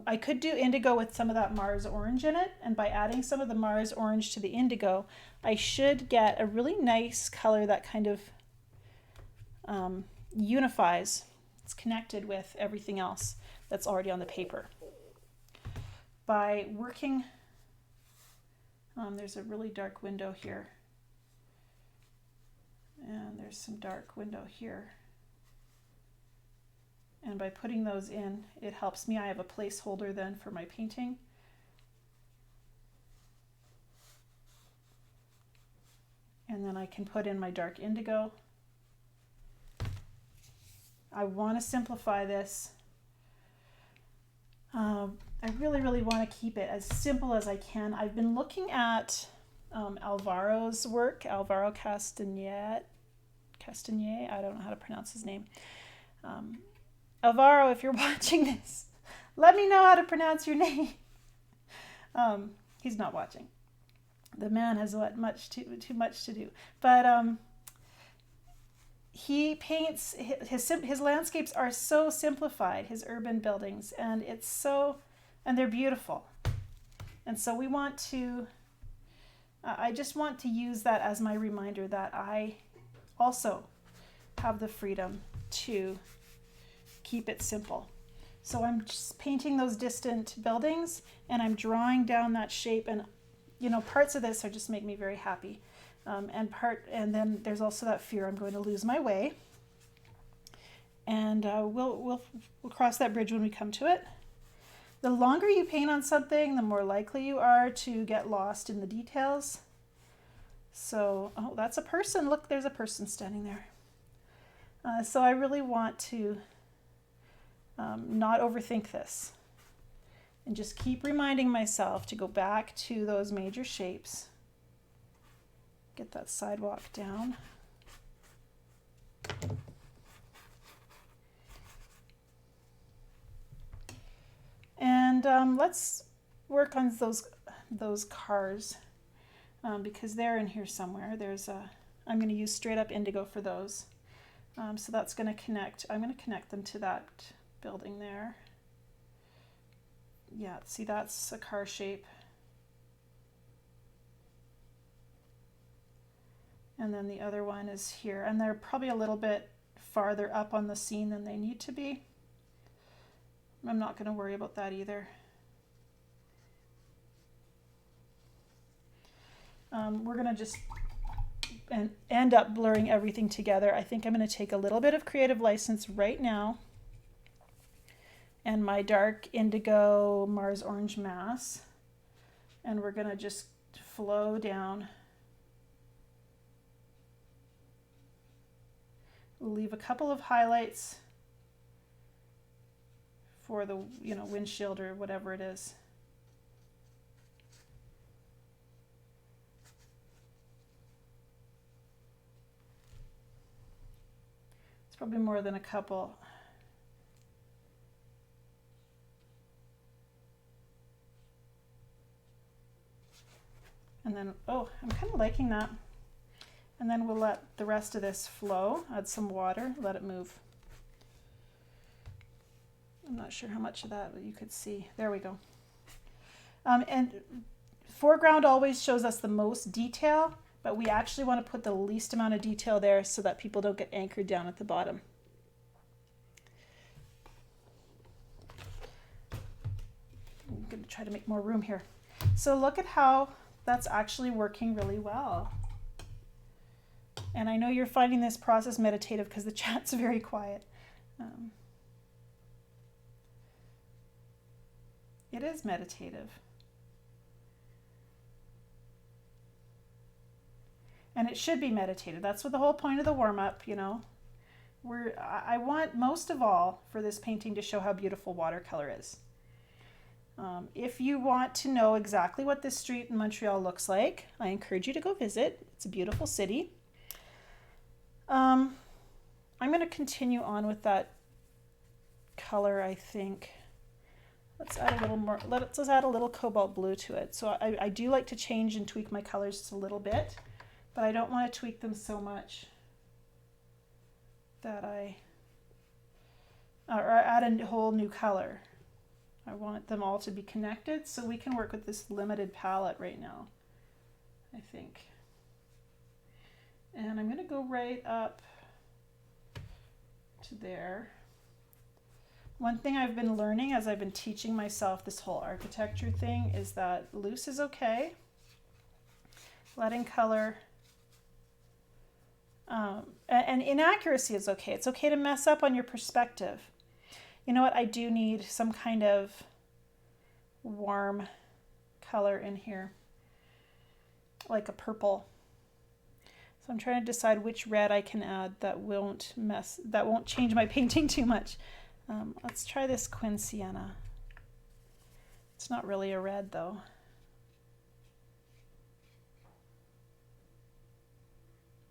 I could do indigo with some of that Mars orange in it, and by adding some of the Mars orange to the indigo, I should get a really nice color that kind of unifies. It's connected with everything else that's already on the paper. By working, there's a really dark window here, and there's some dark window here. And by putting those in, it helps me. I have a placeholder then for my painting. And then I can put in my dark indigo. I want to simplify this. I really, really want to keep it as simple as I can. I've been looking at Alvaro's work, Alvaro Castagnet, I don't know how to pronounce his name. Alvaro, if you're watching this, let me know how to pronounce your name. He's not watching. The man has too much to do. But he paints, his landscapes are so simplified, his urban buildings, and they're beautiful. And so we want to, I just want to use that as my reminder that I also have the freedom to keep it simple. So I'm just painting those distant buildings, and I'm drawing down that shape, and parts of this are just make me very happy. And then there's also that fear I'm going to lose my way. And we'll cross that bridge when we come to it. The longer you paint on something, the more likely you are to get lost in the details. So, oh, that's a person. Look, there's a person standing there. So I really want to not overthink this, and just keep reminding myself to go back to those major shapes. Get that sidewalk down. And let's work on those cars, because they're in here somewhere. I'm going to use straight up indigo for those. So that's going to connect. I'm going to connect them to that building there. Yeah, see, that's a car shape. And then the other one is here. And they're probably a little bit farther up on the scene than they need to be. I'm not going to worry about that either. We're going to just end up blurring everything together. I think I'm going to take a little bit of creative license right now, and my dark indigo Mars orange mass, and we're going to just flow down. We'll leave a couple of highlights for the windshield or whatever it is. It's probably more than a couple. And then, oh, I'm kind of liking that. And then we'll let the rest of this flow, add some water, let it move. I'm not sure how much of that you could see. There we go. And foreground always shows us the most detail, but we actually want to put the least amount of detail there so that people don't get anchored down at the bottom. I'm going to try to make more room here. So look at how that's actually working really well. And I know you're finding this process meditative because the chat's very quiet. It is meditative. And it should be meditative. That's what the whole point of the warm-up, you know. I want most of all for this painting to show how beautiful watercolor is. If you want to know exactly what this street in Montreal looks like, I encourage you to go visit. It's a beautiful city. I'm going to continue on with that color, I think. Let's add a little more, let's add a little cobalt blue to it. So I do like to change and tweak my colors just a little bit, but I don't want to tweak them so much that or add a whole new color. I want them all to be connected so we can work with this limited palette right now, I think. And I'm going to go right up to there. One thing I've been learning as I've been teaching myself this whole architecture thing is that loose is okay. Letting color and inaccuracy is okay. It's okay to mess up on your perspective. You know what? I do need some kind of warm color in here, like a purple. So I'm trying to decide which red I can add that won't change my painting too much. Let's try this Quin Sienna. It's not really a red though.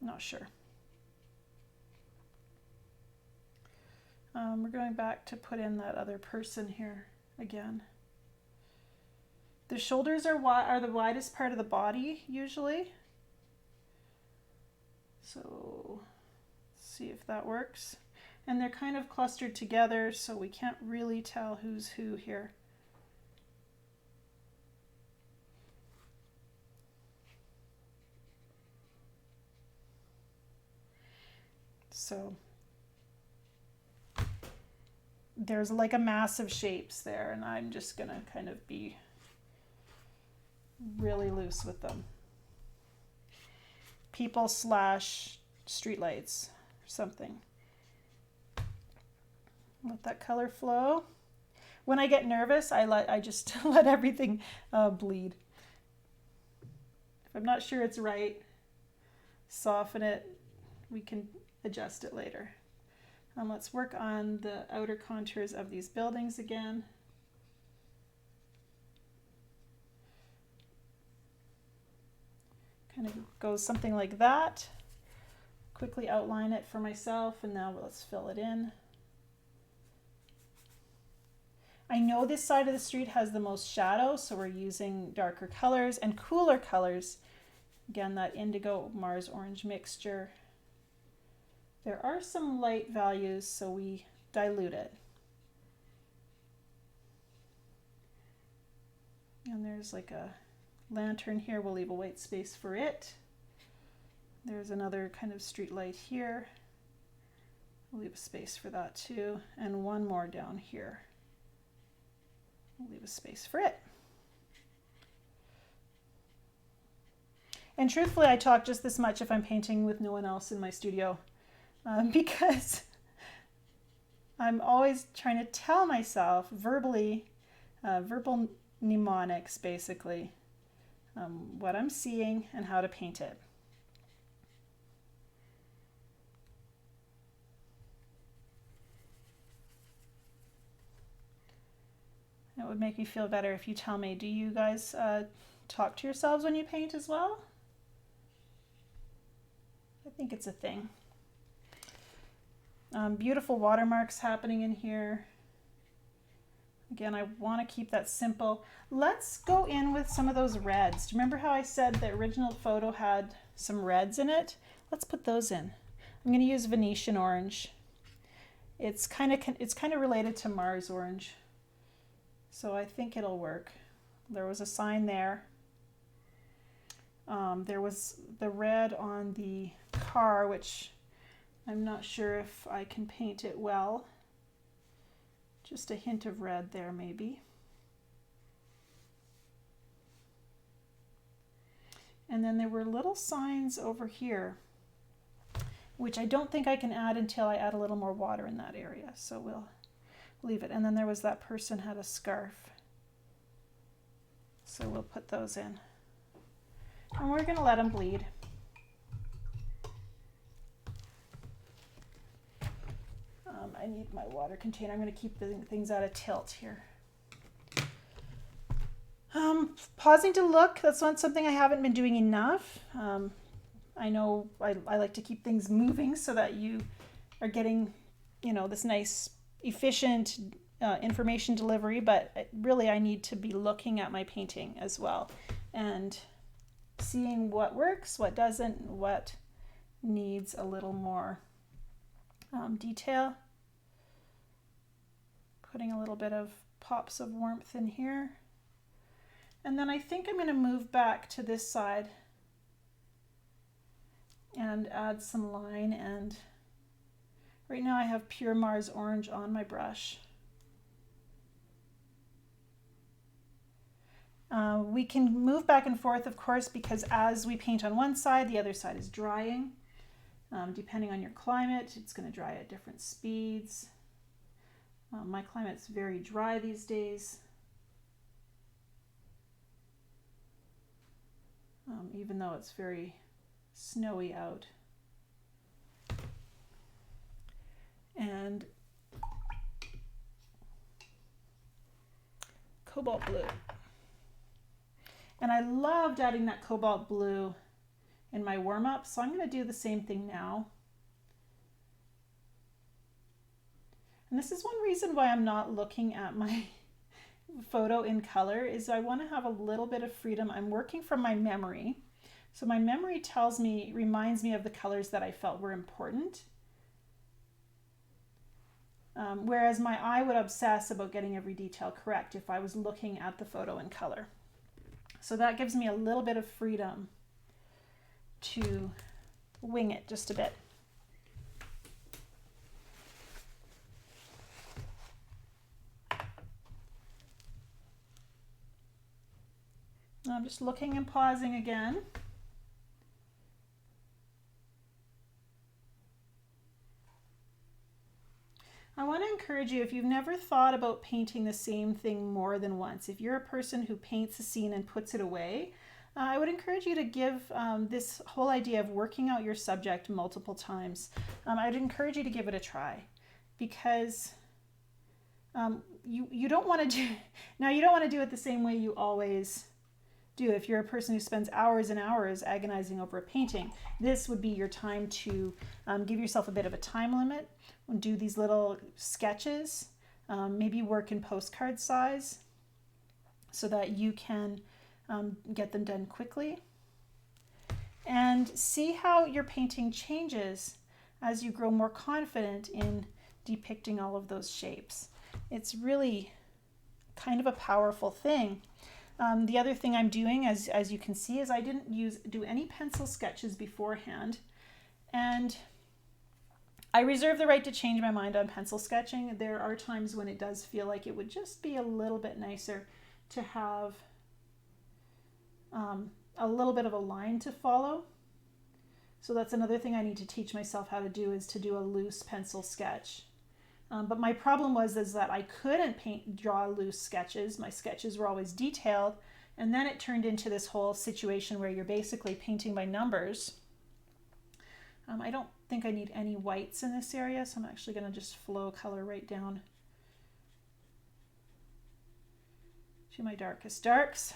Not sure. We're going back to put in that other person here again. The shoulders are the widest part of the body usually. So let's see if that works. And they're kind of clustered together, so we can't really tell who's who here. So there's like a mass of shapes there, and I'm just gonna kind of be really loose with them. People / streetlights or something. Let that color flow. When I get nervous, I just let everything bleed. If I'm not sure it's right, soften it. We can adjust it later. Let's work on the outer contours of these buildings again. Kind of goes something like that. Quickly outline it for myself, and now let's fill it in. I know this side of the street has the most shadow, so we're using darker colors and cooler colors. Again, that indigo Mars orange mixture. There are some light values, so we dilute it. And there's like a lantern here. We'll leave a white space for it. There's another kind of street light here. We'll leave a space for that too. And one more down here. We'll leave a space for it. And truthfully, I talk just this much if I'm painting with no one else in my studio, because I'm always trying to tell myself verbally, verbal mnemonics basically, what I'm seeing and how to paint it. It would make me feel better if you tell me, do you guys talk to yourselves when you paint as well? I think it's a thing. Beautiful watermarks happening in here. Again, I want to keep that simple. Let's go in with some of those reds. Do you remember how I said the original photo had some reds in it? Let's put those in. I'm going to use Venetian orange. It's kind of related to Mars orange. So I think it'll work. There was a sign there. There was the red on the car, which I'm not sure if I can paint it well. Just a hint of red there, maybe. And then there were little signs over here, which I don't think I can add until I add a little more water in that area. So we'll leave it. And then there was that person had a scarf. So we'll put those in. And we're going to let them bleed. I need my water container. I'm going to keep things out of tilt here. Pausing to look, that's not something I haven't been doing enough. I know I like to keep things moving so that you are getting, this nice, efficient information delivery, but really I need to be looking at my painting as well and seeing what works, what doesn't, what needs a little more detail. Putting a little bit of pops of warmth in here. And then I think I'm going to move back to this side and add some line, and right now I have Pure Mars Orange on my brush. We can move back and forth, of course, because as we paint on one side, the other side is drying. Depending on your climate, it's going to dry at different speeds. My climate's very dry these days. Even though it's very snowy out. And cobalt blue. And I loved adding that cobalt blue in my warm-up, so I'm going to do the same thing now. And this is one reason why I'm not looking at my photo in color, is I want to have a little bit of freedom. I'm working from my memory. So my memory reminds me of the colors that I felt were important. Whereas my eye would obsess about getting every detail correct if I was looking at the photo in color. So that gives me a little bit of freedom to wing it just a bit. I'm just looking and pausing again. I want to encourage you, if you've never thought about painting the same thing more than once, if you're a person who paints a scene and puts it away, I would encourage you to give this whole idea of working out your subject multiple times. I'd encourage you to give it a try, because you don't want to do, now you don't want to do it the same way you always do. If you're a person who spends hours and hours agonizing over a painting, this would be your time to give yourself a bit of a time limit, do these little sketches, maybe work in postcard size so that you can get them done quickly, and see how your painting changes as you grow more confident in depicting all of those shapes. It's really kind of a powerful thing. The other thing I'm doing, as you can see, is I didn't do any pencil sketches beforehand, and I reserve the right to change my mind on pencil sketching. There are times when it does feel like it would just be a little bit nicer to have a little bit of a line to follow. So that's another thing I need to teach myself how to do, is to do a loose pencil sketch. But my problem was that I couldn't draw loose sketches. My sketches were always detailed, and then it turned into this whole situation where you're basically painting by numbers. I don't think I need any whites in this area, so I'm actually going to just flow color right down to my darkest darks.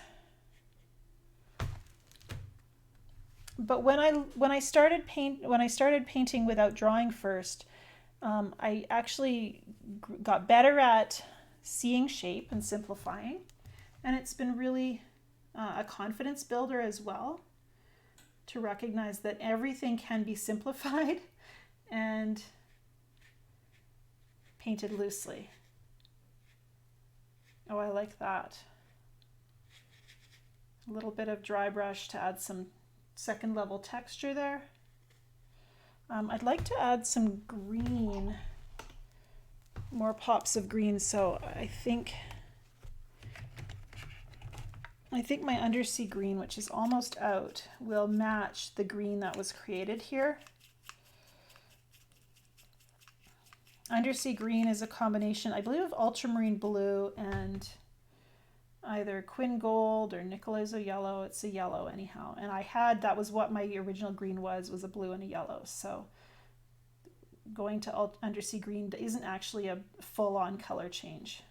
But when I started painting without drawing first, I actually got better at seeing shape and simplifying, and it's been really a confidence builder as well, to recognize that everything can be simplified and painted loosely. Oh, I like that. A little bit of dry brush to add some second level texture there. I'd like to add some green, more pops of green, so I think my undersea green, which is almost out, will match the green that was created here. Undersea green is a combination, I believe, of ultramarine blue and either Quin Gold or Nicolazo yellow. It's a yellow anyhow. And that was what my original green was a blue and a yellow. So going to undersea green isn't actually a full-on color change.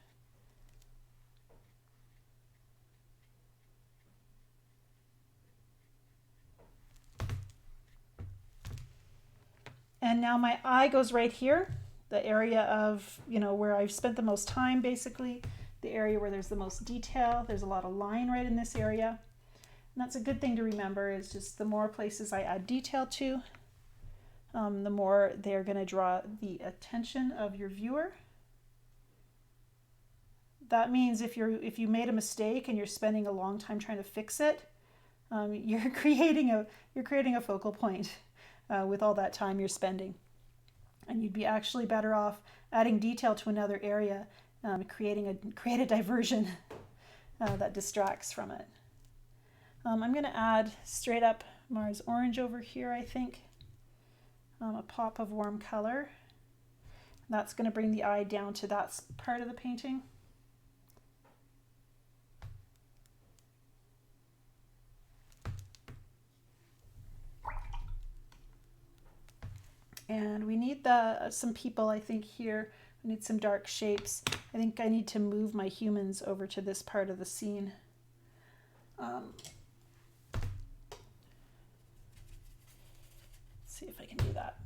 And now my eye goes right here, the area of, where I've spent the most time, basically, the area where there's the most detail. There's a lot of line right in this area. And that's a good thing to remember, is just the more places I add detail to, the more they're going to draw the attention of your viewer. That means if you made a mistake and you're spending a long time trying to fix it, you're creating a focal point with all that time you're spending, and you'd be actually better off adding detail to another area, create a diversion that distracts from it. I'm going to add straight up Mars orange over here, I think. A pop of warm color. That's going to bring the eye down to that part of the painting. And we need some people, I think, here. We need some dark shapes. I think I need to move my humans over to this part of the scene. Let's see if I can do that.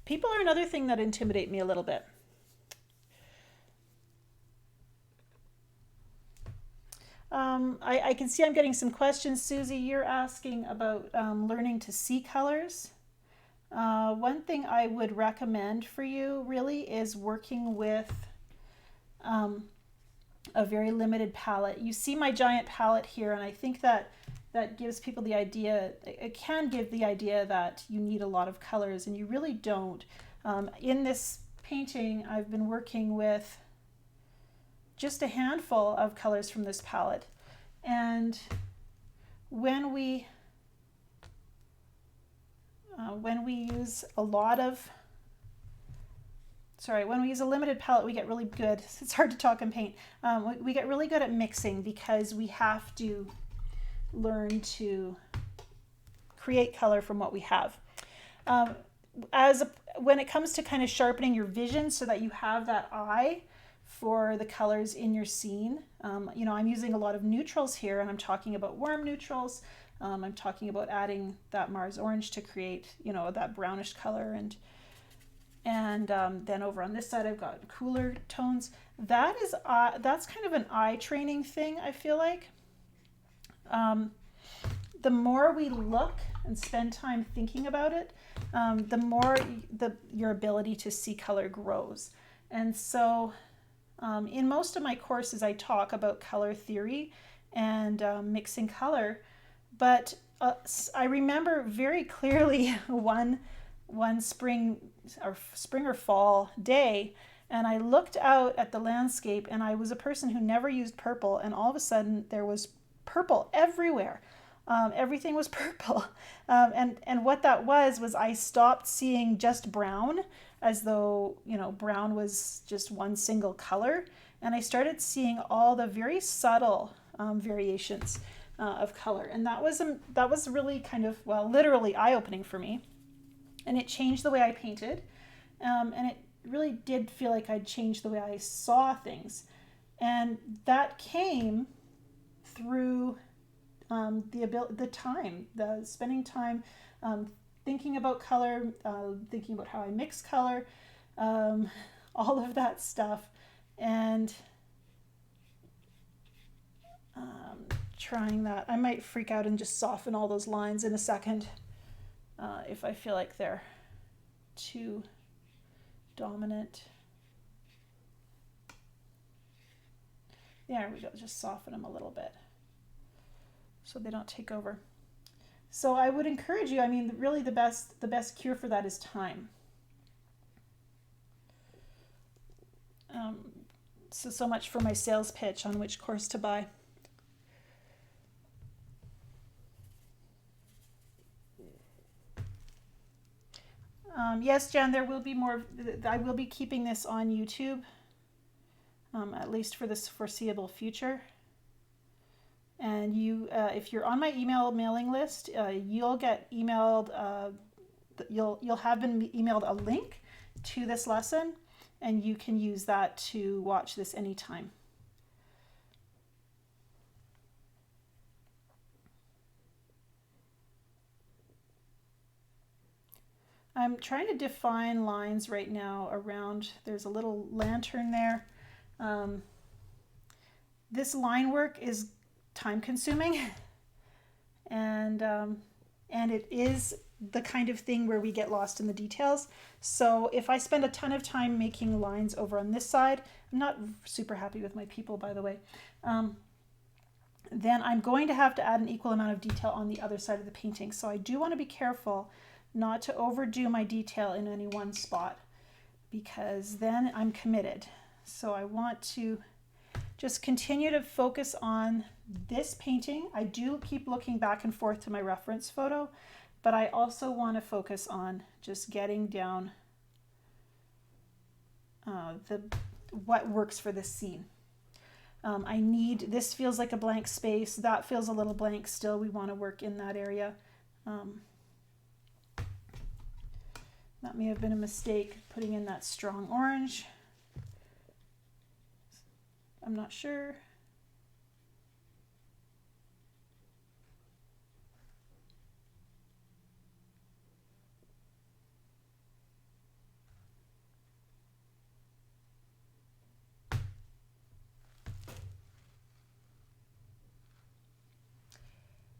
People are another thing that intimidate me a little bit. I can see I'm getting some questions. Susie, you're asking about learning to see colors. One thing I would recommend for you really is working with a very limited palette. You see my giant palette here, and I think that gives people the idea, it can give the idea that you need a lot of colors, and you really don't. In this painting, I've been working with just a handful of colors from this palette. And when we use a limited palette, we get really good. It's hard to talk and paint. We get really good at mixing because we have to learn to create color from what we have. When it comes to kind of sharpening your vision so that you have that eye for the colors in your scene, I'm using a lot of neutrals here, and I'm talking about warm neutrals. I'm talking about adding that Mars orange to create, that brownish color, and then over on this side I've got cooler tones. That's kind of an eye training thing, I feel like. The more we look and spend time thinking about it, the more your ability to see color grows. And so in most of my courses, I talk about color theory and mixing color, but I remember very clearly one spring or fall day, and I looked out at the landscape, and I was a person who never used purple, and all of a sudden there was purple everywhere. Everything was purple. And what that was I stopped seeing just brown, as though, brown was just one single color. And I started seeing all the very subtle variations of color. And that was really kind of, literally eye-opening for me. And it changed the way I painted. And it really did feel like I'd changed the way I saw things. And that came through spending time thinking about color, thinking about how I mix color, all of that stuff, and trying that. I might freak out and just soften all those lines in a second if I feel like they're too dominant. There we go, just soften them a little bit so they don't take over. So I would encourage you, really the best cure for that is time. So much for my sales pitch on which course to buy. Yes, Jen, there will be more. I will be keeping this on YouTube, at least for this foreseeable future. And you, if you're on my email mailing list, you'll get emailed, you'll have been emailed a link to this lesson, and you can use that to watch this anytime. I'm trying to define lines right now around, there's a little lantern there. This line work is time consuming and it is the kind of thing where we get lost in the details. So if I spend a ton of time making lines over on this side, I'm not super happy with my people, by the way, then I'm going to have to add an equal amount of detail on the other side of the painting. So I do want to be careful not to overdo my detail in any one spot, because then I'm committed. So I want to just continue to focus on this painting. I do keep looking back and forth to my reference photo, but I also want to focus on just getting down what works for this scene. This feels like a blank space, that feels a little blank still. We want to work in that area. That may have been a mistake, putting in that strong orange. I'm not sure.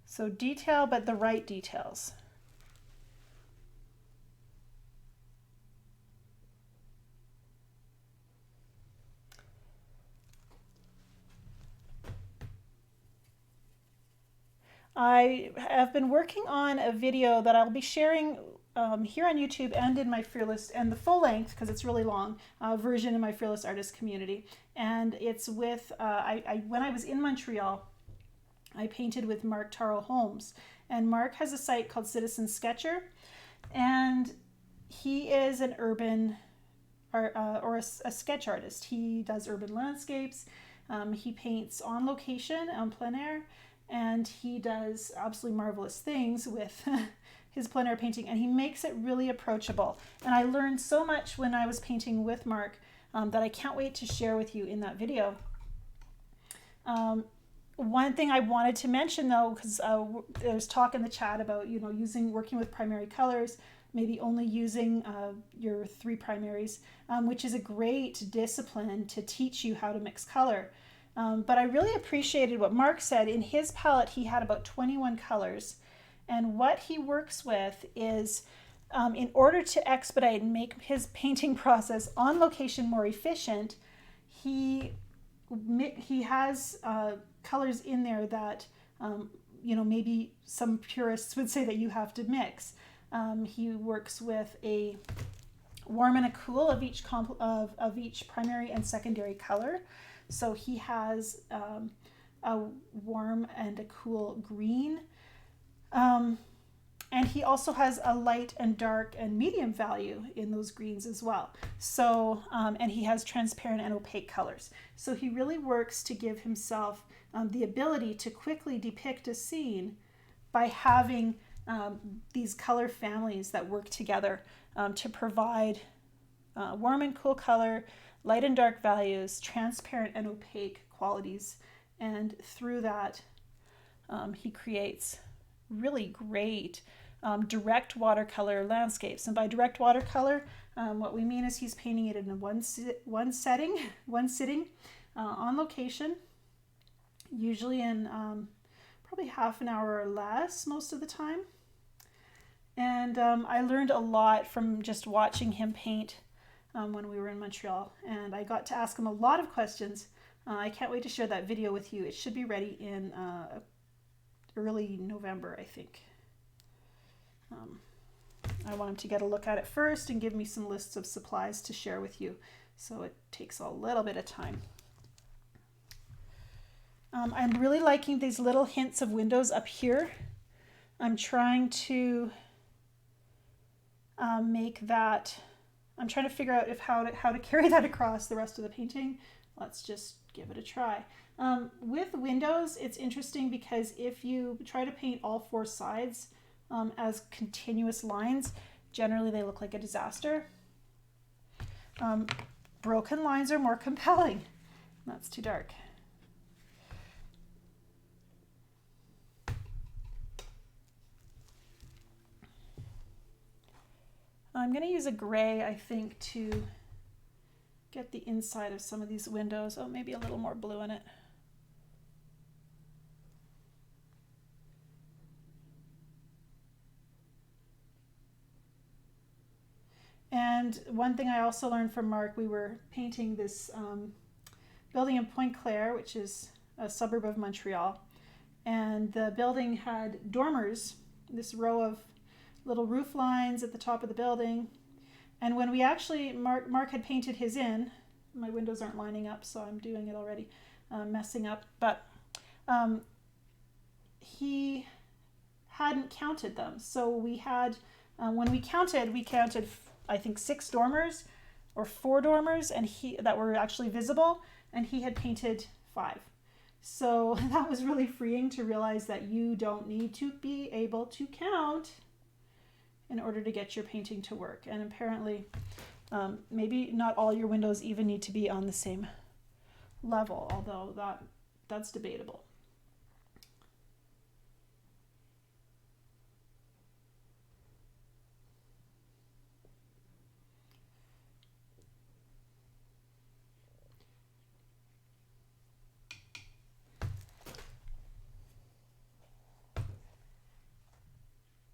So detail, but the right details. I have been working on a video that I'll be sharing here on YouTube and in my Fearless, and the full length, because it's really long, version in my Fearless Artist community. And it's with, when I was in Montreal, I painted with Marc, Taro, Holmes. And Marc has a site called Citizen Sketcher. And he is an urban, or a sketch artist. He does urban landscapes. He paints on location, en plein air. And he does absolutely marvelous things with his plein air painting, and he makes it really approachable. And I learned so much when I was painting with Marc that I can't wait to share with you in that video. One thing I wanted to mention though, because there's talk in the chat about, working with primary colors, maybe only using your 3 primaries, which is a great discipline to teach you how to mix color. But I really appreciated what Marc said. In his palette, he had about 21 colors. And what he works with is, in order to expedite and make his painting process on location more efficient, he has colors in there that, maybe some purists would say that you have to mix. He works with a warm and a cool of each primary and secondary color. So he has a warm and a cool green. And he also has a light and dark and medium value in those greens as well. So, and he has transparent and opaque colors. So he really works to give himself the ability to quickly depict a scene by having these color families that work together to provide warm and cool color, light and dark values, transparent and opaque qualities. And through that, he creates really great direct watercolor landscapes. And by direct watercolor, what we mean is he's painting it in one sitting on location, usually in probably half an hour or less most of the time. And I learned a lot from just watching him paint when we were in Montreal, and I got to ask him a lot of questions. I can't wait to share that video with you. It should be ready in early November, I think. I want him to get a look at it first and give me some lists of supplies to share with you, so it takes a little bit of time. I'm really liking these little hints of windows up here. I'm trying to make that, I'm trying to figure out how to carry that across the rest of the painting. let's just give it a try. With windows, it's interesting because if you try to paint all four sides as continuous lines, generally they look like a disaster. Broken lines are more compelling. That's too dark. I'm going to use a gray, I think, to get the inside of some of these windows. Oh, maybe a little more blue in it. And one thing I also learned from Marc, we were painting this building in Pointe Claire, which is a suburb of Montreal. And the building had dormers, this row of little roof lines at the top of the building. And when we actually, Marc had painted his in, my windows aren't lining up, so I'm doing it already, messing up. But he hadn't counted them. So we had, when we counted, I think 6 dormers or 4 dormers and that were actually visible, and he had painted 5. So that was really freeing to realize that you don't need to be able to count in order to get your painting to work. And apparently, maybe not all your windows even need to be on the same level, although that's debatable.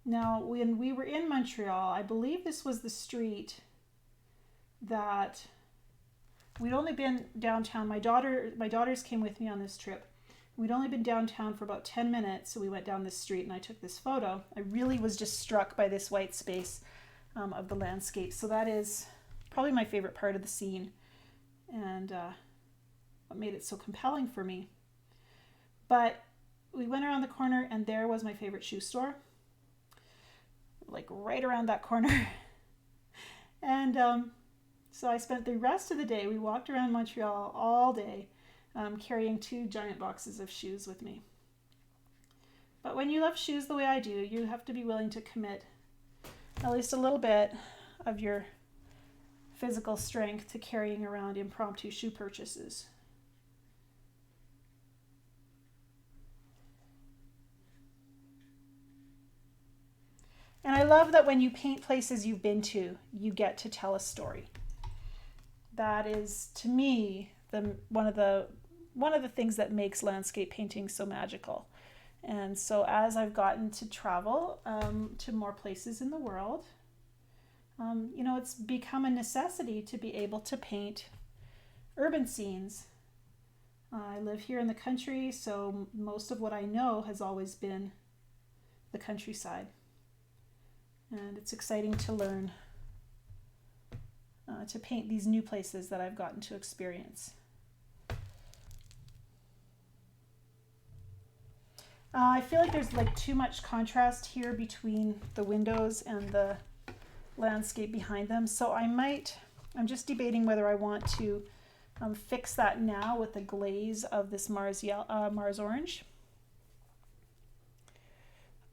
Now, when we were in Montreal, I believe this was the street that we'd only been downtown. My daughters came with me on this trip. We'd only been downtown for about 10 minutes, so we went down this street and I took this photo. I really was just struck by this white space of the landscape. So that is probably my favorite part of the scene, and what made it so compelling for me. But we went around the corner and there was my favorite shoe store, like right around that corner. And so I spent the rest of the day, we walked around Montreal all day, carrying 2 giant boxes of shoes with me. But when you love shoes the way I do, you have to be willing to commit at least a little bit of your physical strength to carrying around impromptu shoe purchases. And I love that when you paint places you've been to, you get to tell a story. That is, to me, one of the things that makes landscape painting so magical. And so as I've gotten to travel to more places in the world, it's become a necessity to be able to paint urban scenes. I live here in the country, so most of what I know has always been the countryside. And it's exciting to learn to paint these new places that I've gotten to experience. I feel like there's like too much contrast here between the windows and the landscape behind them. So I'm just debating whether I want to fix that now with the glaze of this Mars orange,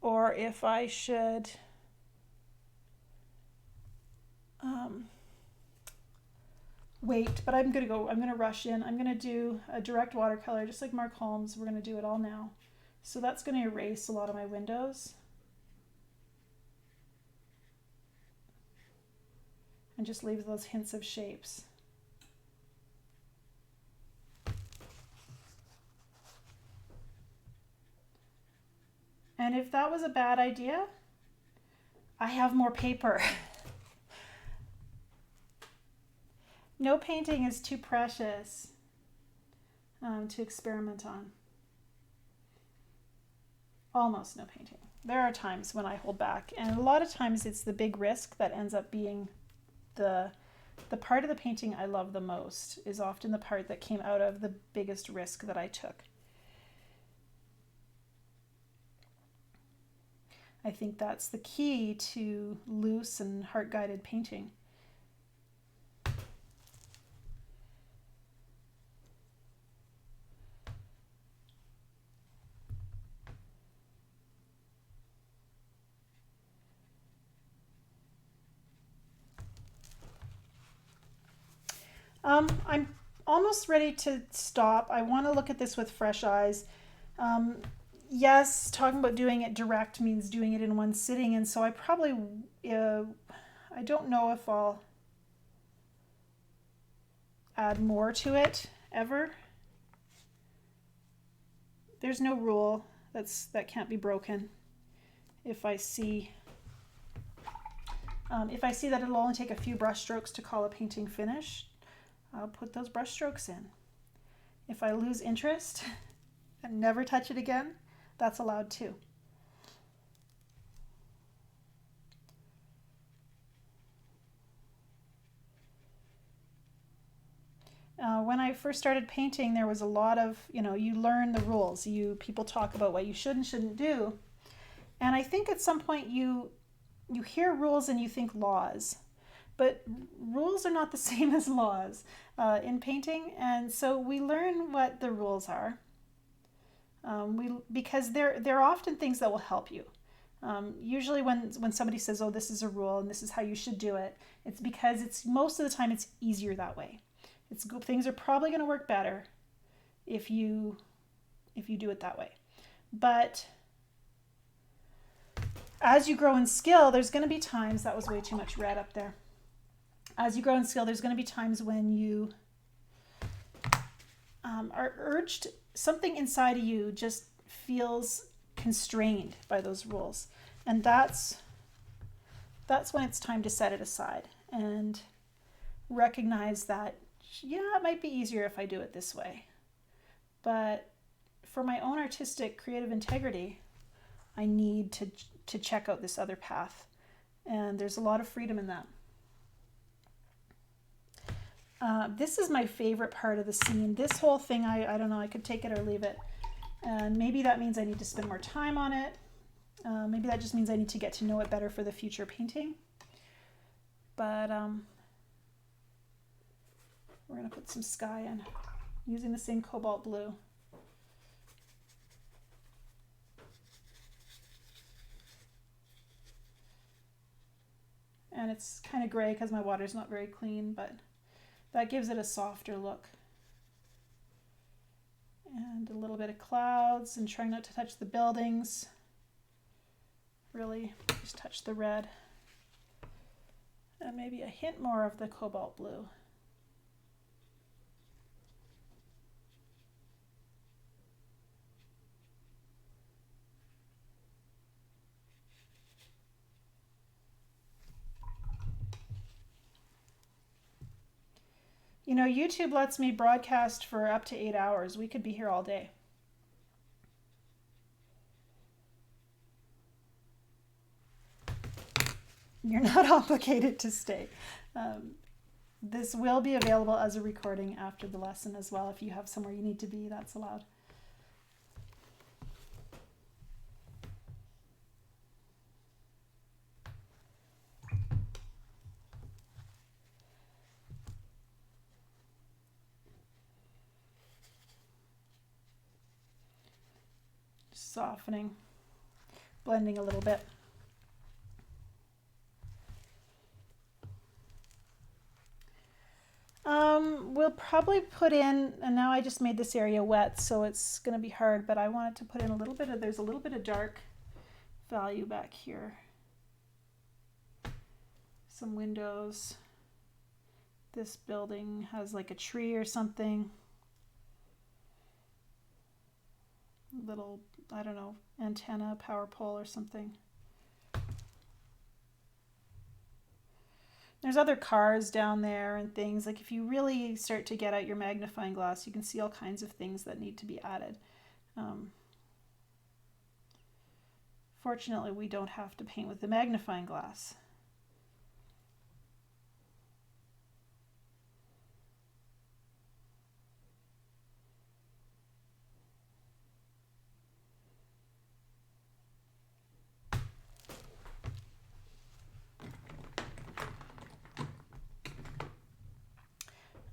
or if I should wait. But I'm gonna rush in. I'm gonna do a direct watercolor just like Marc Holmes. We're gonna do it all now. So that's gonna erase a lot of my windows and just leave those hints of shapes. And if that was a bad idea, I have more paper. No painting is too precious to experiment on. Almost no painting. There are times when I hold back, and a lot of times it's the big risk that ends up being the part of the painting I love the most, is often the part that came out of the biggest risk that I took. I think that's the key to loose and heart-guided painting. I'm almost ready to stop. I want to look at this with fresh eyes. Um, yes, talking about doing it direct means doing it in one sitting, and so I probably, I don't know if I'll add more to it ever. There's no rule that can't be broken. If I see that it'll only take a few brush strokes to call a painting finished, I'll put those brush strokes in. If I lose interest and never touch it again, that's allowed too. When I first started painting, there was a lot of, you learn the rules. People talk about what you should and shouldn't do. And I think at some point you hear rules and you think laws. But rules are not the same as laws in painting, and so we learn what the rules are. Because they're often things that will help you. Usually when somebody says, "Oh, this is a rule and this is how you should do it," it's because most of the time it's easier that way. Things are probably going to work better if you do it that way. But as you grow in skill, there's going to be times, that was way too much red up there. As you grow in skill, there's going to be times when you are urged, something inside of you just feels constrained by those rules. And that's when it's time to set it aside and recognize that, yeah, it might be easier if I do it this way. But for my own artistic, creative integrity, I need to check out this other path. And there's a lot of freedom in that. This is my favorite part of the scene. This whole thing, I don't know, I could take it or leave it. And maybe that means I need to spend more time on it. Maybe that just means I need to get to know it better for the future painting. But we're going to put some sky in using the same cobalt blue. And it's kind of gray because my water's not very clean, but that gives it a softer look. And a little bit of clouds, and trying not to touch the buildings. Really just touch the red. And maybe a hint more of the cobalt blue. YouTube lets me broadcast for up to 8 hours. We could be here all day. You're not obligated to stay. This will be available as a recording after the lesson as well. If you have somewhere you need to be, that's allowed. Softening, blending a little bit. We'll probably put in, and now I just made this area wet, so it's going to be hard, but I wanted to put in there's a little bit of dark value back here. Some windows. This building has like a tree or something. Little, I don't know, antenna, power pole or something. There's other cars down there and things. Like if you really start to get out your magnifying glass, you can see all kinds of things that need to be added. Fortunately, we don't have to paint with the magnifying glass.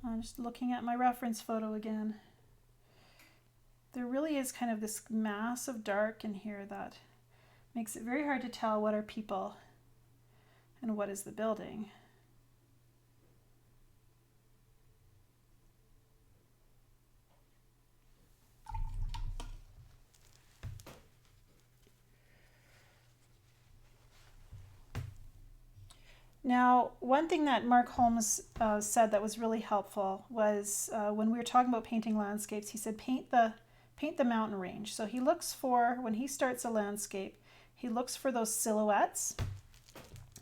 I'm just looking at my reference photo again. There really is kind of this mass of dark in here that makes it very hard to tell what are people and what is the building. Now, one thing that Marc Holmes said that was really helpful was when we were talking about painting landscapes, he said paint the mountain range. So he looks for, when he starts a landscape, he looks for those silhouettes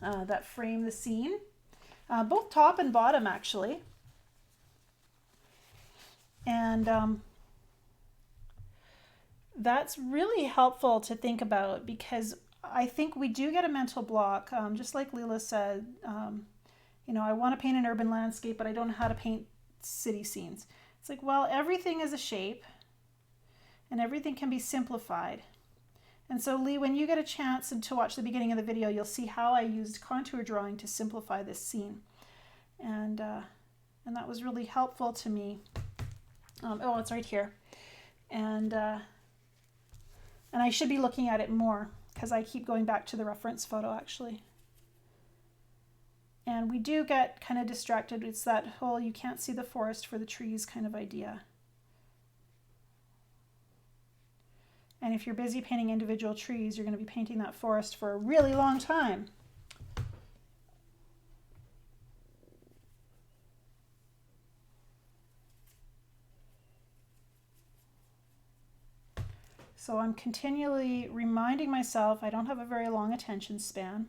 that frame the scene, both top and bottom actually. And that's really helpful to think about, because I think we do get a mental block, just like Leela said, I want to paint an urban landscape, but I don't know how to paint city scenes. It's like, well, everything is a shape and everything can be simplified. And so Lee, when you get a chance to watch the beginning of the video, you'll see how I used contour drawing to simplify this scene. And that was really helpful to me. Oh, it's right here. And I should be looking at it more, because I keep going back to the reference photo actually. And we do get kind of distracted. It's that whole you can't see the forest for the trees kind of idea. And if you're busy painting individual trees, you're going to be painting that forest for a really long time. So I'm continually reminding myself I don't have a very long attention span,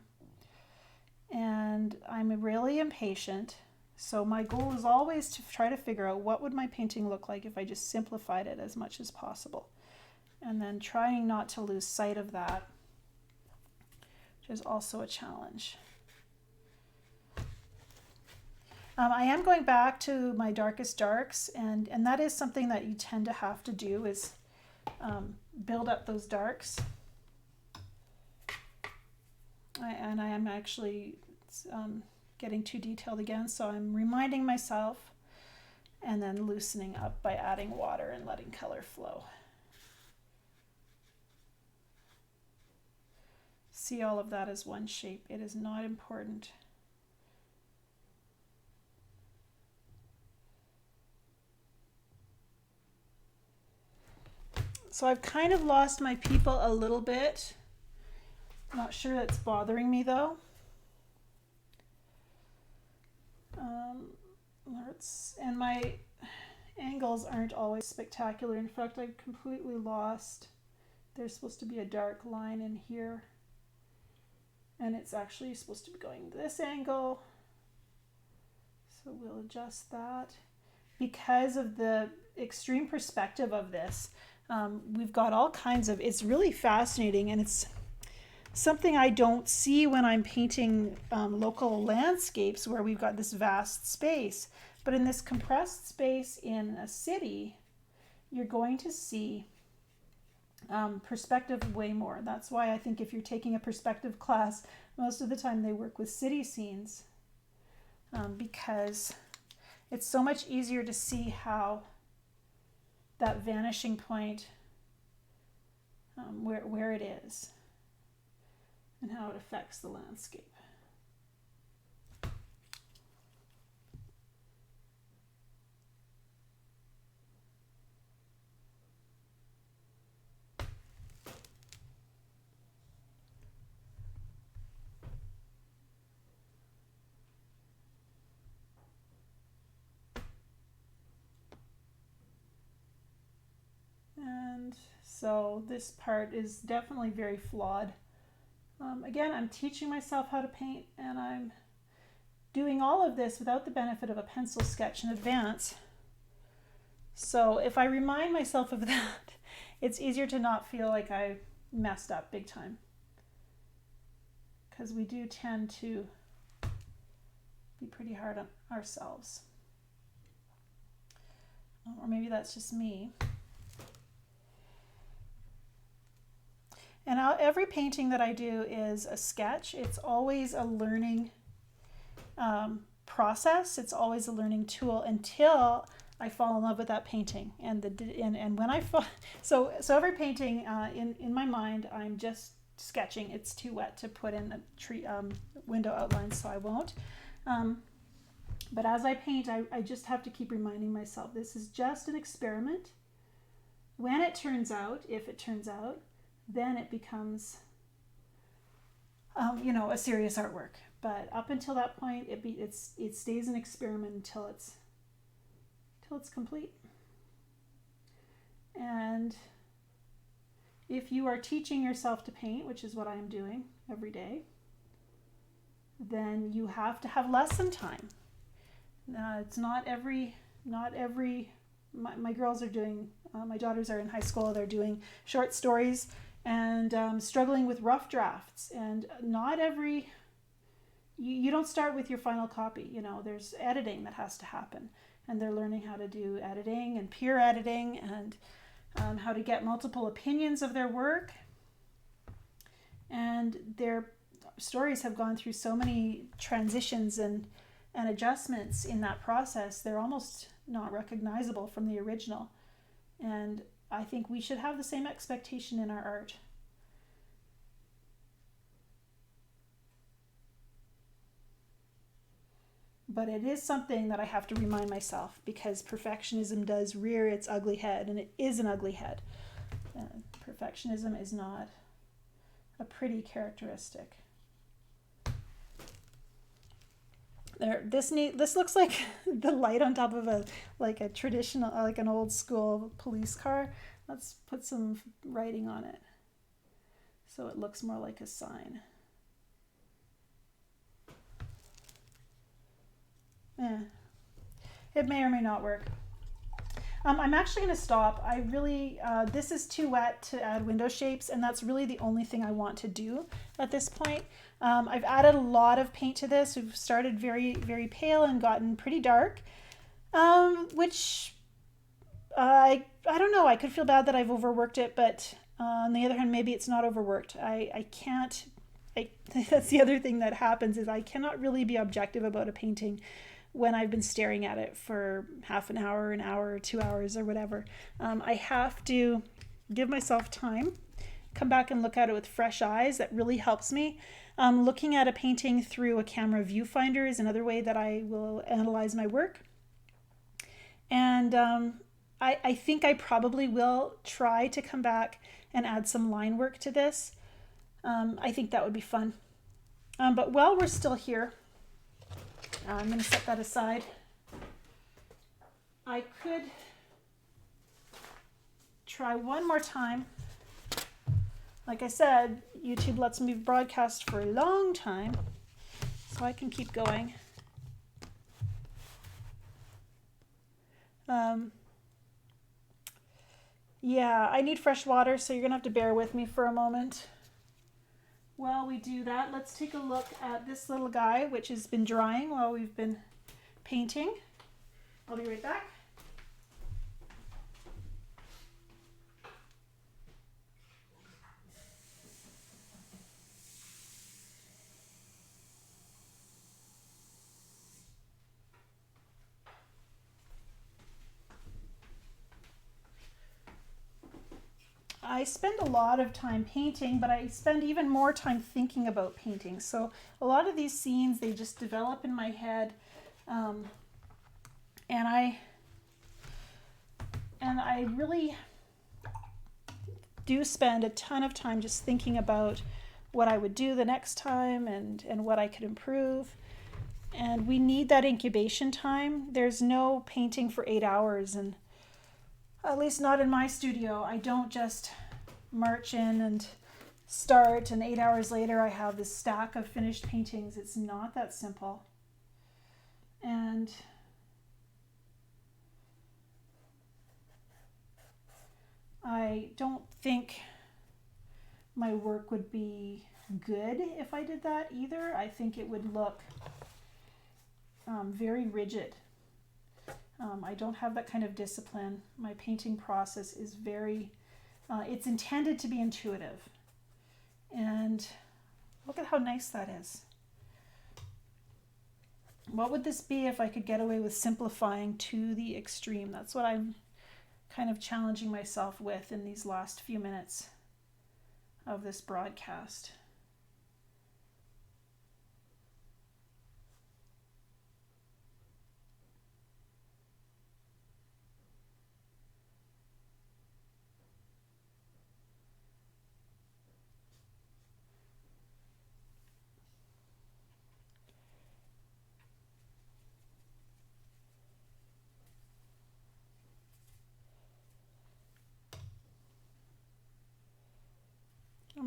and I'm really impatient. So my goal is always to try to figure out what would my painting look like if I just simplified it as much as possible. And then trying not to lose sight of that, which is also a challenge. I am going back to my darkest darks, and that is something that you tend to have to do, is build up those darks. And I am actually getting too detailed again, so I'm reminding myself and then loosening up by adding water and letting color flow. See all of that as one shape. It is not important. So I've kind of lost my people a little bit. Not sure that's bothering me though. And my angles aren't always spectacular. In fact, I completely lost. There's supposed to be a dark line in here, and it's actually supposed to be going this angle. So we'll adjust that. Because of the extreme perspective of this, we've got all kinds of, it's really fascinating, and it's something I don't see when I'm painting local landscapes where we've got this vast space. But in this compressed space in a city, you're going to see perspective way more. That's why I think if you're taking a perspective class, most of the time they work with city scenes, because it's so much easier to see how that vanishing point, where it is and how it affects the landscape. And so this part is definitely very flawed. Again, I'm teaching myself how to paint, and I'm doing all of this without the benefit of a pencil sketch in advance. So if I remind myself of that, it's easier to not feel like I messed up big time, because we do tend to be pretty hard on ourselves. Or maybe that's just me. And every painting that I do is a sketch. It's always a learning process. It's always a learning tool until I fall in love with that painting. And when I fall, so every painting in my mind, I'm just sketching. It's too wet to put in a tree window outlines, so I won't. But as I paint, I just have to keep reminding myself this is just an experiment. When it turns out, if it turns out, then it becomes, a serious artwork. But up until that point, it stays an experiment until it's complete. And if you are teaching yourself to paint, which is what I am doing every day, then you have to have lesson time. It's not every. My girls are doing. My daughters are in high school. They're doing short stories and struggling with rough drafts. And not every. You don't start with your final copy. You know, there's editing that has to happen, and they're learning how to do editing and peer editing and how to get multiple opinions of their work. And their stories have gone through so many transitions and adjustments in that process, they're almost not recognizable from the original. And I think we should have the same expectation in our art. But it is something that I have to remind myself, because perfectionism does rear its ugly head, and it is an ugly head. Perfectionism is not a pretty characteristic. This looks like the light on top of a traditional, like an old school police car. Let's put some writing on it so it looks more like a sign. It may or may not work. I'm actually going to stop. I really, this is too wet to add window shapes, and that's really the only thing I want to do at this point. I've added a lot of paint to this. We've started very, very pale and gotten pretty dark, which I don't know. I could feel bad that I've overworked it, but on the other hand, maybe it's not overworked. I can't, that's the other thing that happens, is I cannot really be objective about a painting when I've been staring at it for half an hour, 2 hours, or whatever. I have to give myself time, come back and look at it with fresh eyes. That really helps me. Looking at a painting through a camera viewfinder is another way that I will analyze my work. And I think I probably will try to come back and add some line work to this. I think that would be fun. But while we're still here, I'm going to set that aside. I could try one more time. Like I said, YouTube lets me broadcast for a long time, so I can keep going. Yeah, I need fresh water, so you're going to have to bear with me for a moment. While we do that, let's take a look at this little guy, which has been drying while we've been painting. I'll be right back. I spend a lot of time painting, but I spend even more time thinking about painting. So a lot of these scenes, they just develop in my head, and I really do spend a ton of time just thinking about what I would do the next time and what I could improve. And we need that incubation time. There's no painting for 8 hours, and at least not in my studio. I don't just march in and start, and 8 hours later I have this stack of finished paintings. It's not that simple. And I don't think my work would be good if I did that either. I think it would look very rigid. I don't have that kind of discipline. My painting process is very, it's intended to be intuitive. And look at how nice that is. What would this be if I could get away with simplifying to the extreme? That's what I'm kind of challenging myself with in these last few minutes of this broadcast.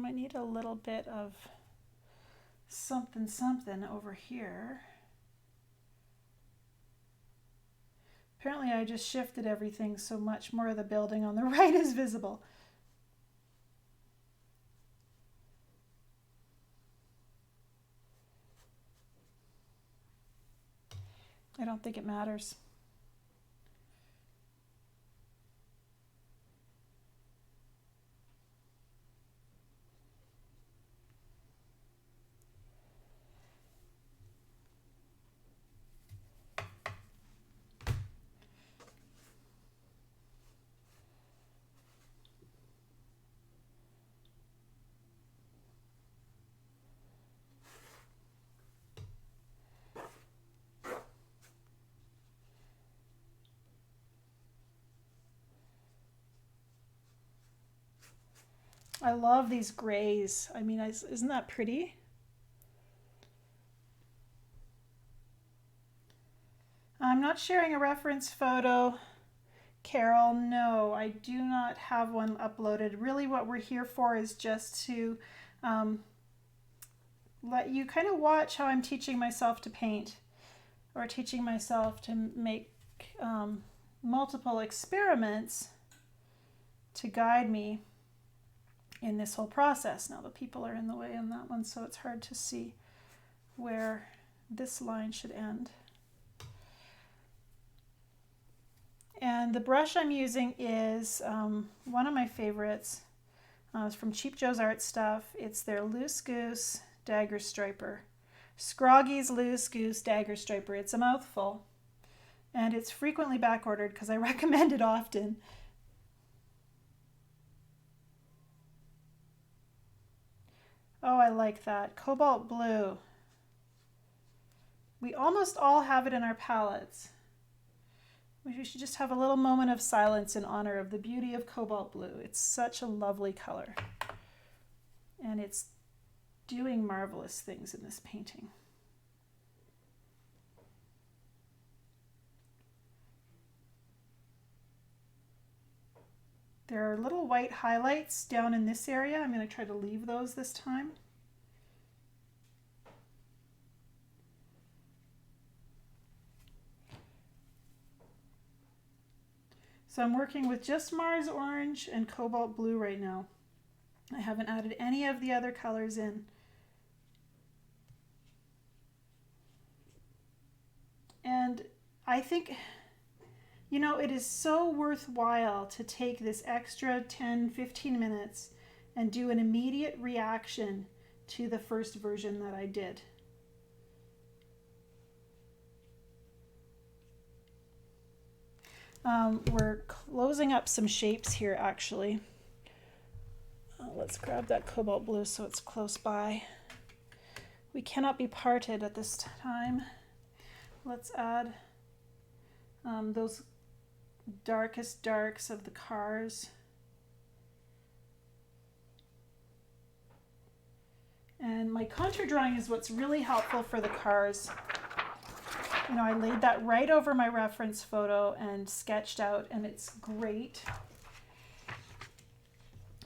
might need a little bit of something over here. Apparently I just shifted everything so much more of the building on the right is visible. I don't think it matters. I love these grays. I mean, isn't that pretty? I'm not sharing a reference photo, Carol. No, I do not have one uploaded. Really what we're here for is just to let you kind of watch how I'm teaching myself to paint, or teaching myself to make multiple experiments to guide me in this whole process. Now the people are in the way on that one, so it's hard to see where this line should end. And the brush I'm using is one of my favorites. It's from Cheap Joe's Art Stuff. It's their Loose Goose Dagger Striper. Scroggy's Loose Goose Dagger Striper. It's a mouthful. And it's frequently back ordered because I recommend it often. Oh, I like that. Cobalt blue. We almost all have it in our palettes. We should just have a little moment of silence in honor of the beauty of cobalt blue. It's such a lovely color. And it's doing marvelous things in this painting. There are little white highlights down in this area. I'm going to try to leave those this time. So I'm working with just Mars Orange and Cobalt Blue right now. I haven't added any of the other colors in. And I think, you know, it is so worthwhile to take this extra 10-15 minutes and do an immediate reaction to the first version that I did. We're closing up some shapes here actually. Let's grab that cobalt blue so it's close by. We cannot be parted at this time. Let's add those darkest darks of the cars. And my contour drawing is what's really helpful for the cars. You know, I laid that right over my reference photo and sketched out, and it's great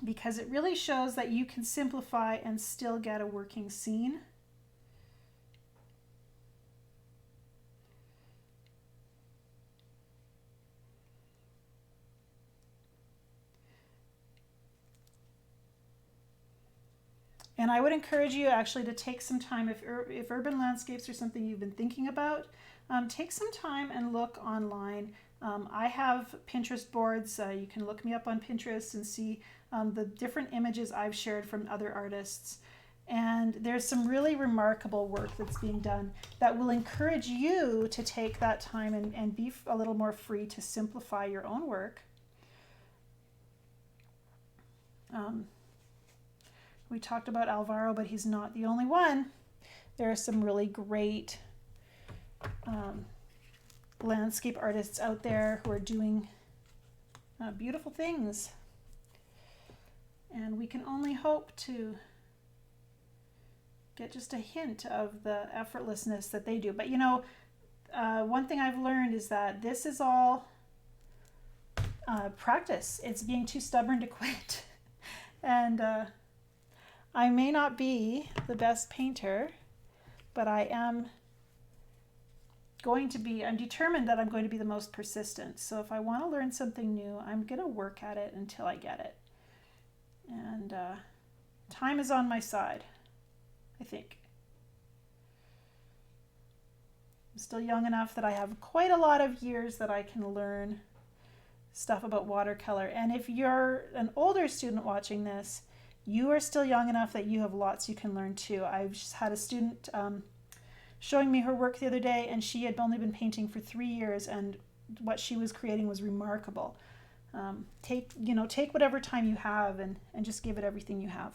because it really shows that you can simplify and still get a working scene. And I would encourage you actually to take some time, if urban landscapes are something you've been thinking about, take some time and look online. I have Pinterest boards. You can look me up on Pinterest and see the different images I've shared from other artists. And there's some really remarkable work that's being done that will encourage you to take that time and be a little more free to simplify your own work. We talked about Alvaro, but he's not the only one. There are some really great landscape artists out there who are doing beautiful things. And we can only hope to get just a hint of the effortlessness that they do. But you know, one thing I've learned is that this is all practice. It's being too stubborn to quit. And I may not be the best painter, but I'm determined that I'm going to be the most persistent. So if I want to learn something new, I'm going to work at it until I get it. And time is on my side, I think. I'm still young enough that I have quite a lot of years that I can learn stuff about watercolor. And if you're an older student watching this, you are still young enough that you have lots you can learn too. I've just had a student showing me her work the other day, and she had only been painting for 3 years, and what she was creating was remarkable. Take whatever time you have and just give it everything you have.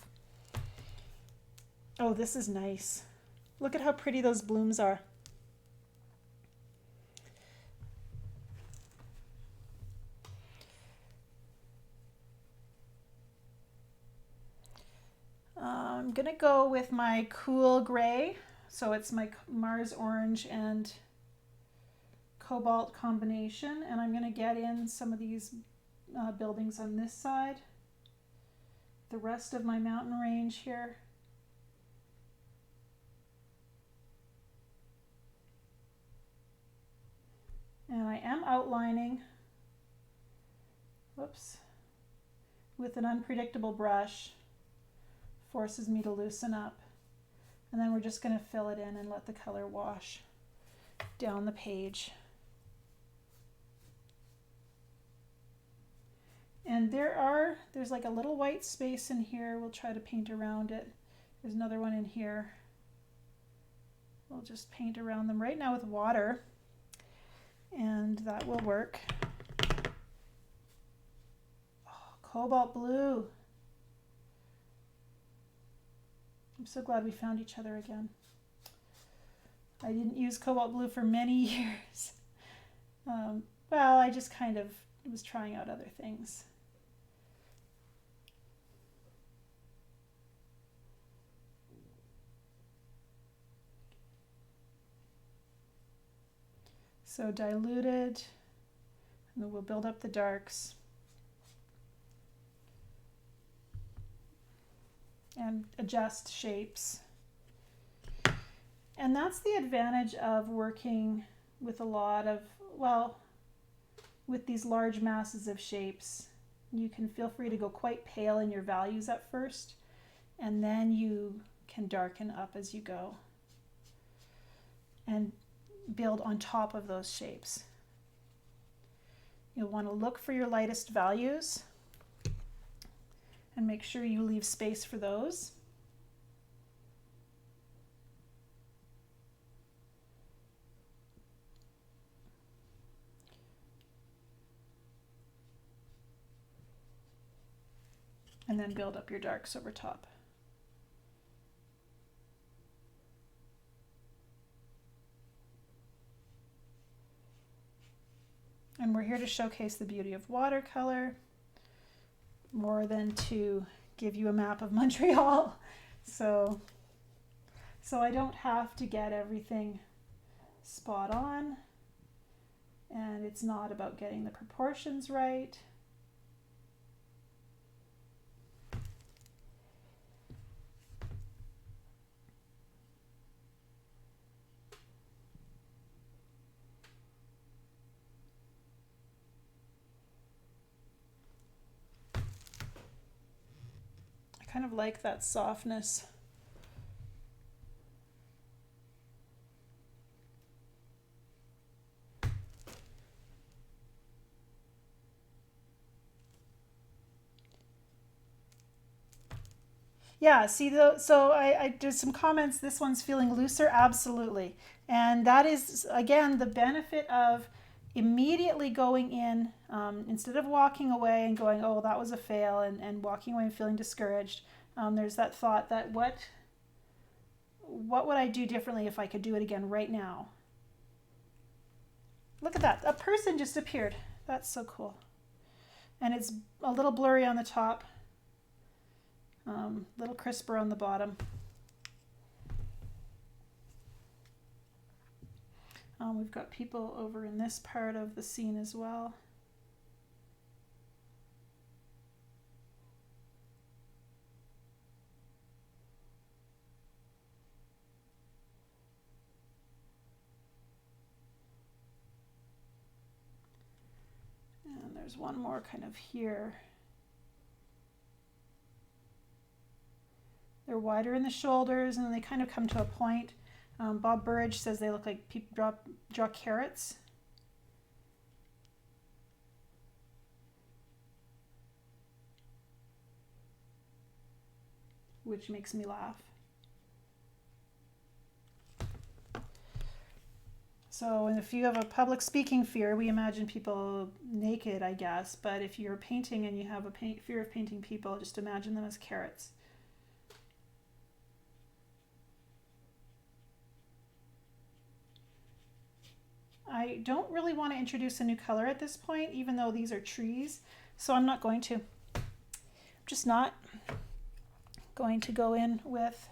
Oh, this is nice. Look at how pretty those blooms are. I'm gonna go with my cool gray. So it's my Mars orange and Cobalt combination, and I'm gonna get in some of these buildings on this side, the rest of my mountain range here. And I am outlining, whoops, with an unpredictable brush. Forces me to loosen up. And then we're just going to fill it in and let the color wash down the page. And there's like a little white space in here. We'll try to paint around it. There's another one in here. We'll just paint around them right now with water, and that will work. Oh, cobalt blue. I'm so glad we found each other again. I didn't use cobalt blue for many years. Well, I just kind of was trying out other things. So diluted, and then we'll build up the darks. And adjust shapes. And that's the advantage of working with with these large masses of shapes. You can feel free to go quite pale in your values at first, and then you can darken up as you go and build on top of those shapes. You'll want to look for your lightest values and make sure you leave space for those. And then build up your darks over top. And we're here to showcase the beauty of watercolor, more than to give you a map of Montreal. So I don't have to get everything spot on, and it's not about getting the proportions right. Kind of like that softness. Yeah, see, so I did some comments. This one's feeling looser, absolutely. And that is, again, the benefit of immediately going in, instead of walking away and going, oh, that was a fail, and walking away and feeling discouraged. There's that thought that what would I do differently if I could do it again right now? Look at that, a person just appeared. That's so cool. And it's a little blurry on the top. Little crisper on the bottom. We've got people over in this part of the scene as well. there's one more kind of here. They're wider in the shoulders, and then they kind of come to a point. Bob Burridge says they look like people draw carrots. Which makes me laugh. So if you have a public speaking fear, we imagine people naked, I guess. But if you're painting and you have a fear of painting people, just imagine them as carrots. I don't really want to introduce a new color at this point, even though these are trees. So I'm not going to. I'm just not going to go in with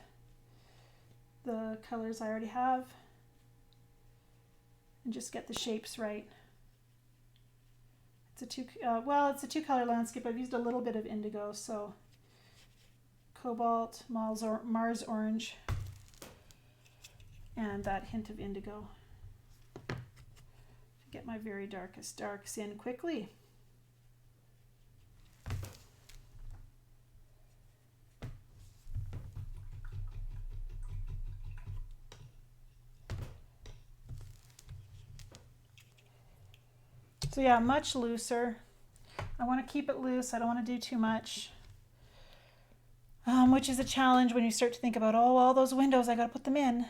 the colors I already have and just get the shapes right. It's a two-color landscape. I've used a little bit of indigo, so Cobalt, Mars Orange, and that hint of indigo. Get my very darkest darks in quickly. So yeah, much looser. I want to keep it loose. I don't want to do too much, which is a challenge when you start to think about, oh, all those windows, I got to put them in.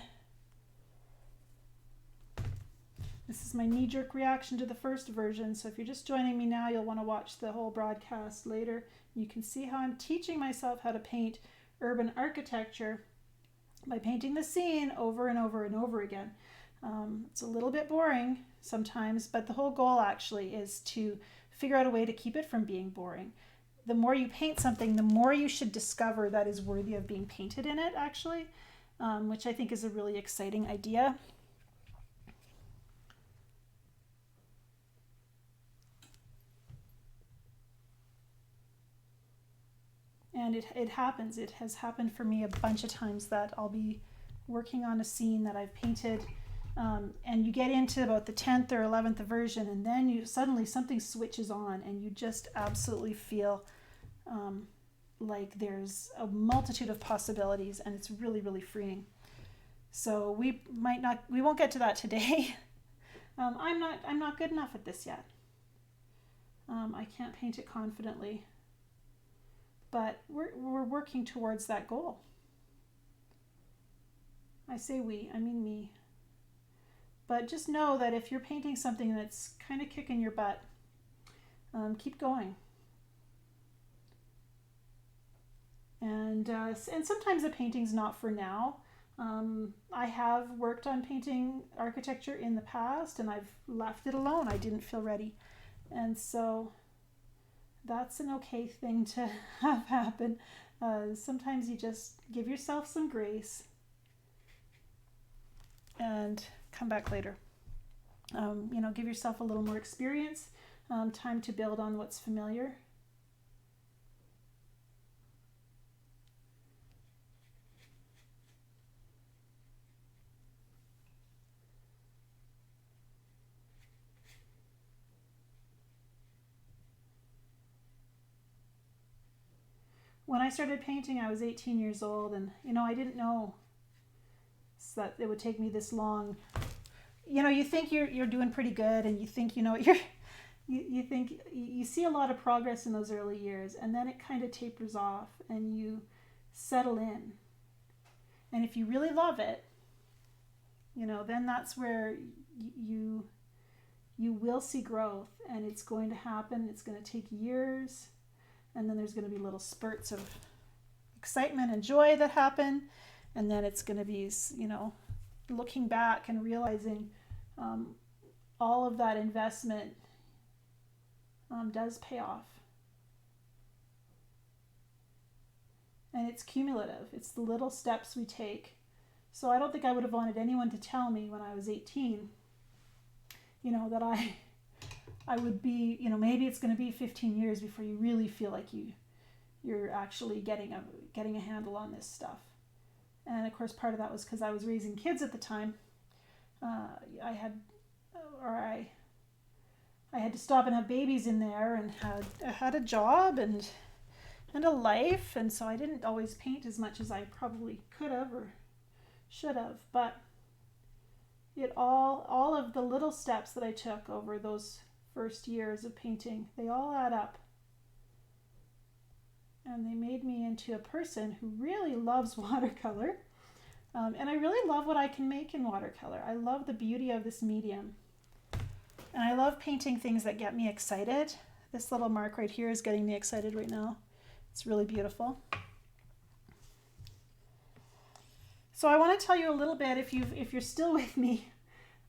This is my knee-jerk reaction to the first version, so if you're just joining me now, you'll want to watch the whole broadcast later. You can see how I'm teaching myself how to paint urban architecture by painting the scene over and over and over again. It's a little bit boring sometimes, but the whole goal actually is to figure out a way to keep it from being boring. The more you paint something, the more you should discover that is worthy of being painted in it, actually, which I think is a really exciting idea. And it happens. It has happened for me a bunch of times that I'll be working on a scene that I've painted, and you get into about the 10th or 11th version, and then suddenly something switches on, and you just absolutely feel like there's a multitude of possibilities, and it's really, really freeing. So we won't get to that today. I'm not good enough at this yet. I can't paint it confidently. But we're working towards that goal. I say we, I mean me. But just know that if you're painting something that's kind of kicking your butt, keep going. And sometimes a painting's not for now. I have worked on painting architecture in the past, and I've left it alone. I didn't feel ready. And so that's an okay thing to have happen. Sometimes you just give yourself some grace and come back later. Give yourself a little more experience, time to build on what's familiar. When I started painting, I was 18 years old, and I didn't know that it would take me this long. You think you're doing pretty good, and you think you think you see a lot of progress in those early years, and then it kind of tapers off, and you settle in. And if you really love it, then that's where you will see growth, and it's going to happen. It's going to take years. And then there's going to be little spurts of excitement and joy that happen. And then it's going to be, looking back and realizing all of that investment does pay off. And it's cumulative. It's the little steps we take. So I don't think I would have wanted anyone to tell me when I was 18, that I would be, maybe it's going to be 15 years before you really feel like you're actually getting a handle on this stuff. And of course, part of that was because I was raising kids at the time. I had to stop and have babies in there, and had a job and a life, and so I didn't always paint as much as I probably could have or should have. But it all of the little steps that I took over those first years of painting, they all add up. And they made me into a person who really loves watercolor. And I really love what I can make in watercolor. I love the beauty of this medium. And I love painting things that get me excited. This little Marc right here is getting me excited right now. It's really beautiful. So I want to tell you a little bit, if you're still with me,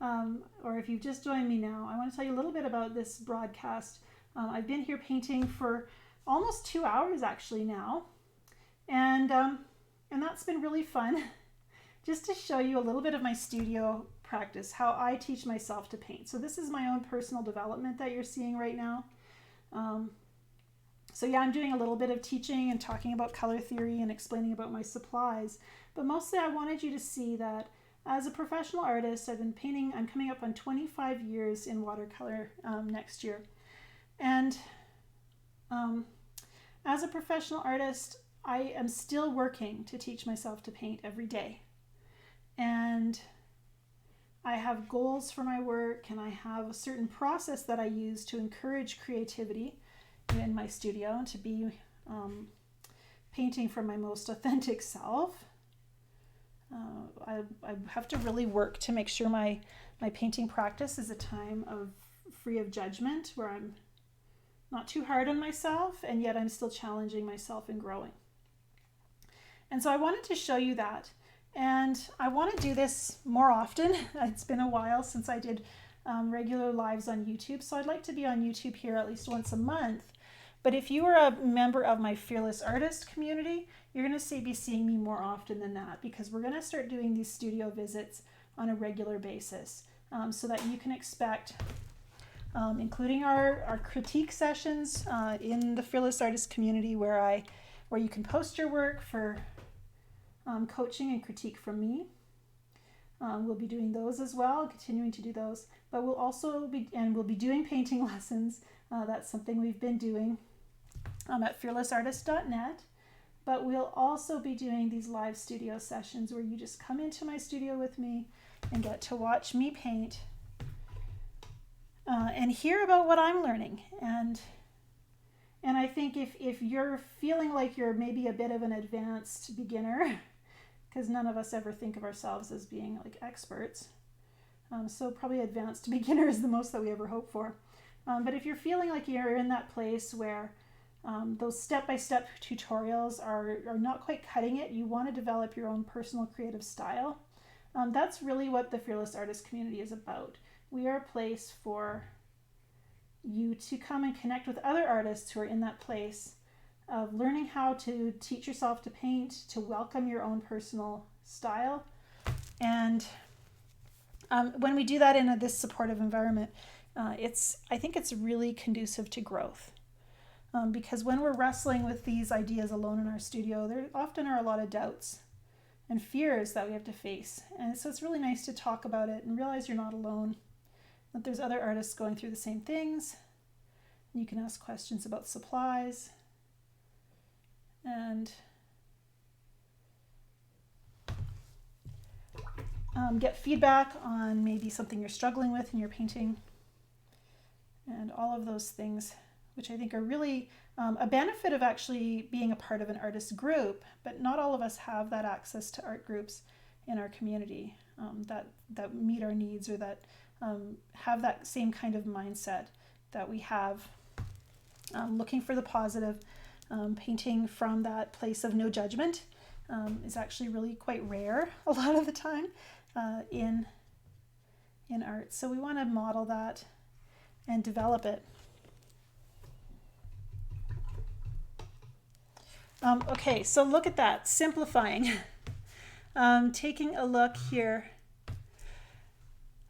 or if you've just joined me now, I want to tell you a little bit about this broadcast. I've been here painting for almost 2 hours actually now, and that's been really fun. Just to show you a little bit of my studio practice, how I teach myself to paint. So this is my own personal development that you're seeing right now. So yeah, I'm doing a little bit of teaching and talking about color theory and explaining about my supplies, but mostly I wanted you to see that as a professional artist, I've been painting, I'm coming up on 25 years in watercolor next year. And as a professional artist, I am still working to teach myself to paint every day. And I have goals for my work, and I have a certain process that I use to encourage creativity in my studio, to be painting from my most authentic self. I have to really work to make sure my painting practice is a time of free of judgment, where I'm not too hard on myself, and yet I'm still challenging myself and growing. And so I wanted to show you that. And I want to do this more often. It's been a while since I did regular lives on YouTube, so I'd like to be on YouTube here at least once a month. But if you are a member of my Fearless Artist community, you're going to be seeing me more often than that, because we're going to start doing these studio visits on a regular basis, so that you can expect, including our critique sessions in the Fearless Artist community, where you can post your work for coaching and critique from me. We'll be doing those as well, continuing to do those, but we'll be doing painting lessons. That's something we've been doing at fearlessartist.net, but we'll also be doing these live studio sessions where you just come into my studio with me and get to watch me paint and hear about what I'm learning. And I think if you're feeling like you're maybe a bit of an advanced beginner, because none of us ever think of ourselves as being like experts, so probably advanced beginner is the most that we ever hope for. But if you're feeling like you're in that place where those step-by-step tutorials are not quite cutting it, you want to develop your own personal creative style, that's really what the Fearless Artist community is about. We are a place for you to come and connect with other artists who are in that place of learning how to teach yourself to paint, to welcome your own personal style. And when we do that in this supportive environment, I think it's really conducive to growth. Because when we're wrestling with these ideas alone in our studio, there often are a lot of doubts and fears that we have to face. And so it's really nice to talk about it and realize you're not alone, that there's other artists going through the same things. You can ask questions about supplies and get feedback on maybe something you're struggling with in your painting, and all of those things, which I think are really a benefit of actually being a part of an artist group. But not all of us have that access to art groups in our community that meet our needs, or that have that same kind of mindset that we have, looking for the positive. Painting from that place of no judgment is actually really quite rare a lot of the time in art. So we want to model that and develop it. Okay, so look at that, simplifying. Taking a look here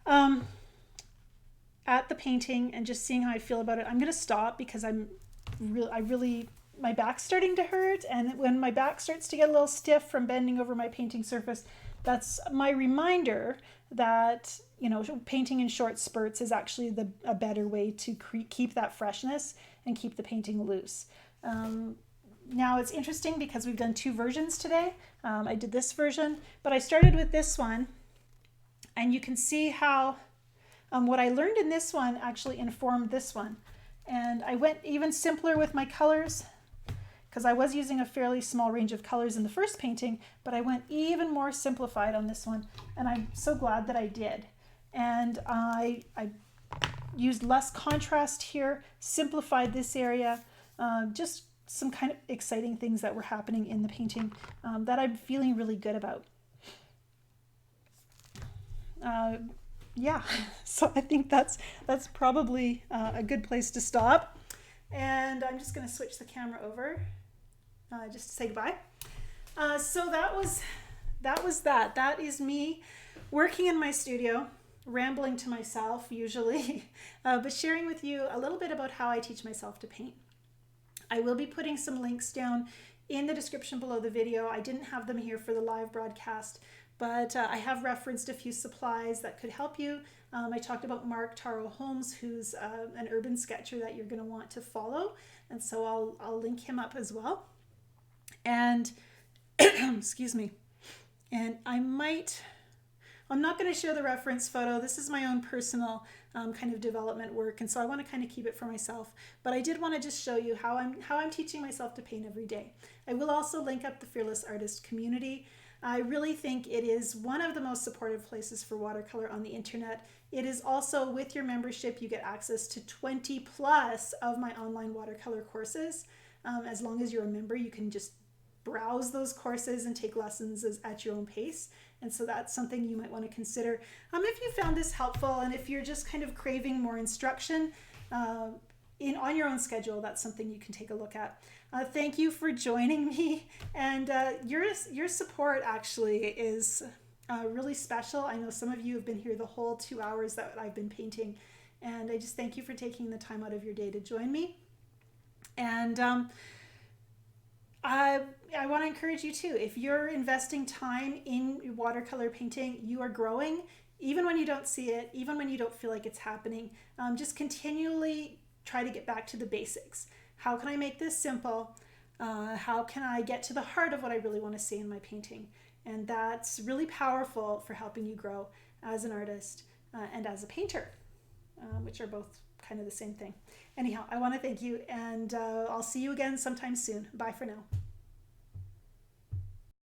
at the painting and just seeing how I feel about it. I'm going to stop because my back's starting to hurt, and when my back starts to get a little stiff from bending over my painting surface, that's my reminder that painting in short spurts is actually a better way to keep that freshness and keep the painting loose. Now it's interesting because we've done two versions today. I did this version, but I started with this one, and you can see how what I learned in this one actually informed this one. And I went even simpler with my colors because I was using a fairly small range of colors in the first painting, but I went even more simplified on this one, and I'm so glad that I did. And I used less contrast here, simplified this area, just some kind of exciting things that were happening in the painting that I'm feeling really good about. Yeah, so I think that's probably a good place to stop. And I'm just going to switch the camera over just to say goodbye. So that was that. That is me working in my studio, rambling to myself usually, but sharing with you a little bit about how I teach myself to paint. I will be putting some links down in the description below the video. I didn't have them here for the live broadcast, but I have referenced a few supplies that could help you. I talked about Marc, Taro, Holmes, who's an urban sketcher that you're going to want to follow, and so I'll link him up as well. And excuse me. And I'm not going to share the reference photo. This is my own personal kind of development work, and so I want to kind of keep it for myself. But I did want to just show you how I'm teaching myself to paint every day. I will also link up the Fearless Artist community. I really think it is one of the most supportive places for watercolor on the internet. It is also, with your membership, you get access to 20 plus of my online watercolor courses. As long as you're a member, you can just browse those courses and take lessons at your own pace. And so that's something you might want to consider. If you found this helpful, and if you're just kind of craving more instruction on your own schedule, that's something you can take a look at. Thank you for joining me, and your support actually is really special. I know some of you have been here the whole 2 hours that I've been painting, and I just thank you for taking the time out of your day to join me. And I want to encourage you too. If you're investing time in watercolor painting, you are growing, even when you don't see it, even when you don't feel like it's happening. Just continually try to get back to the basics. How can I make this simple? How can I get to the heart of what I really want to see in my painting? And that's really powerful for helping you grow as an artist and as a painter, which are both kind of the same thing. Anyhow, I want to thank you, and I'll see you again sometime soon. Bye for now.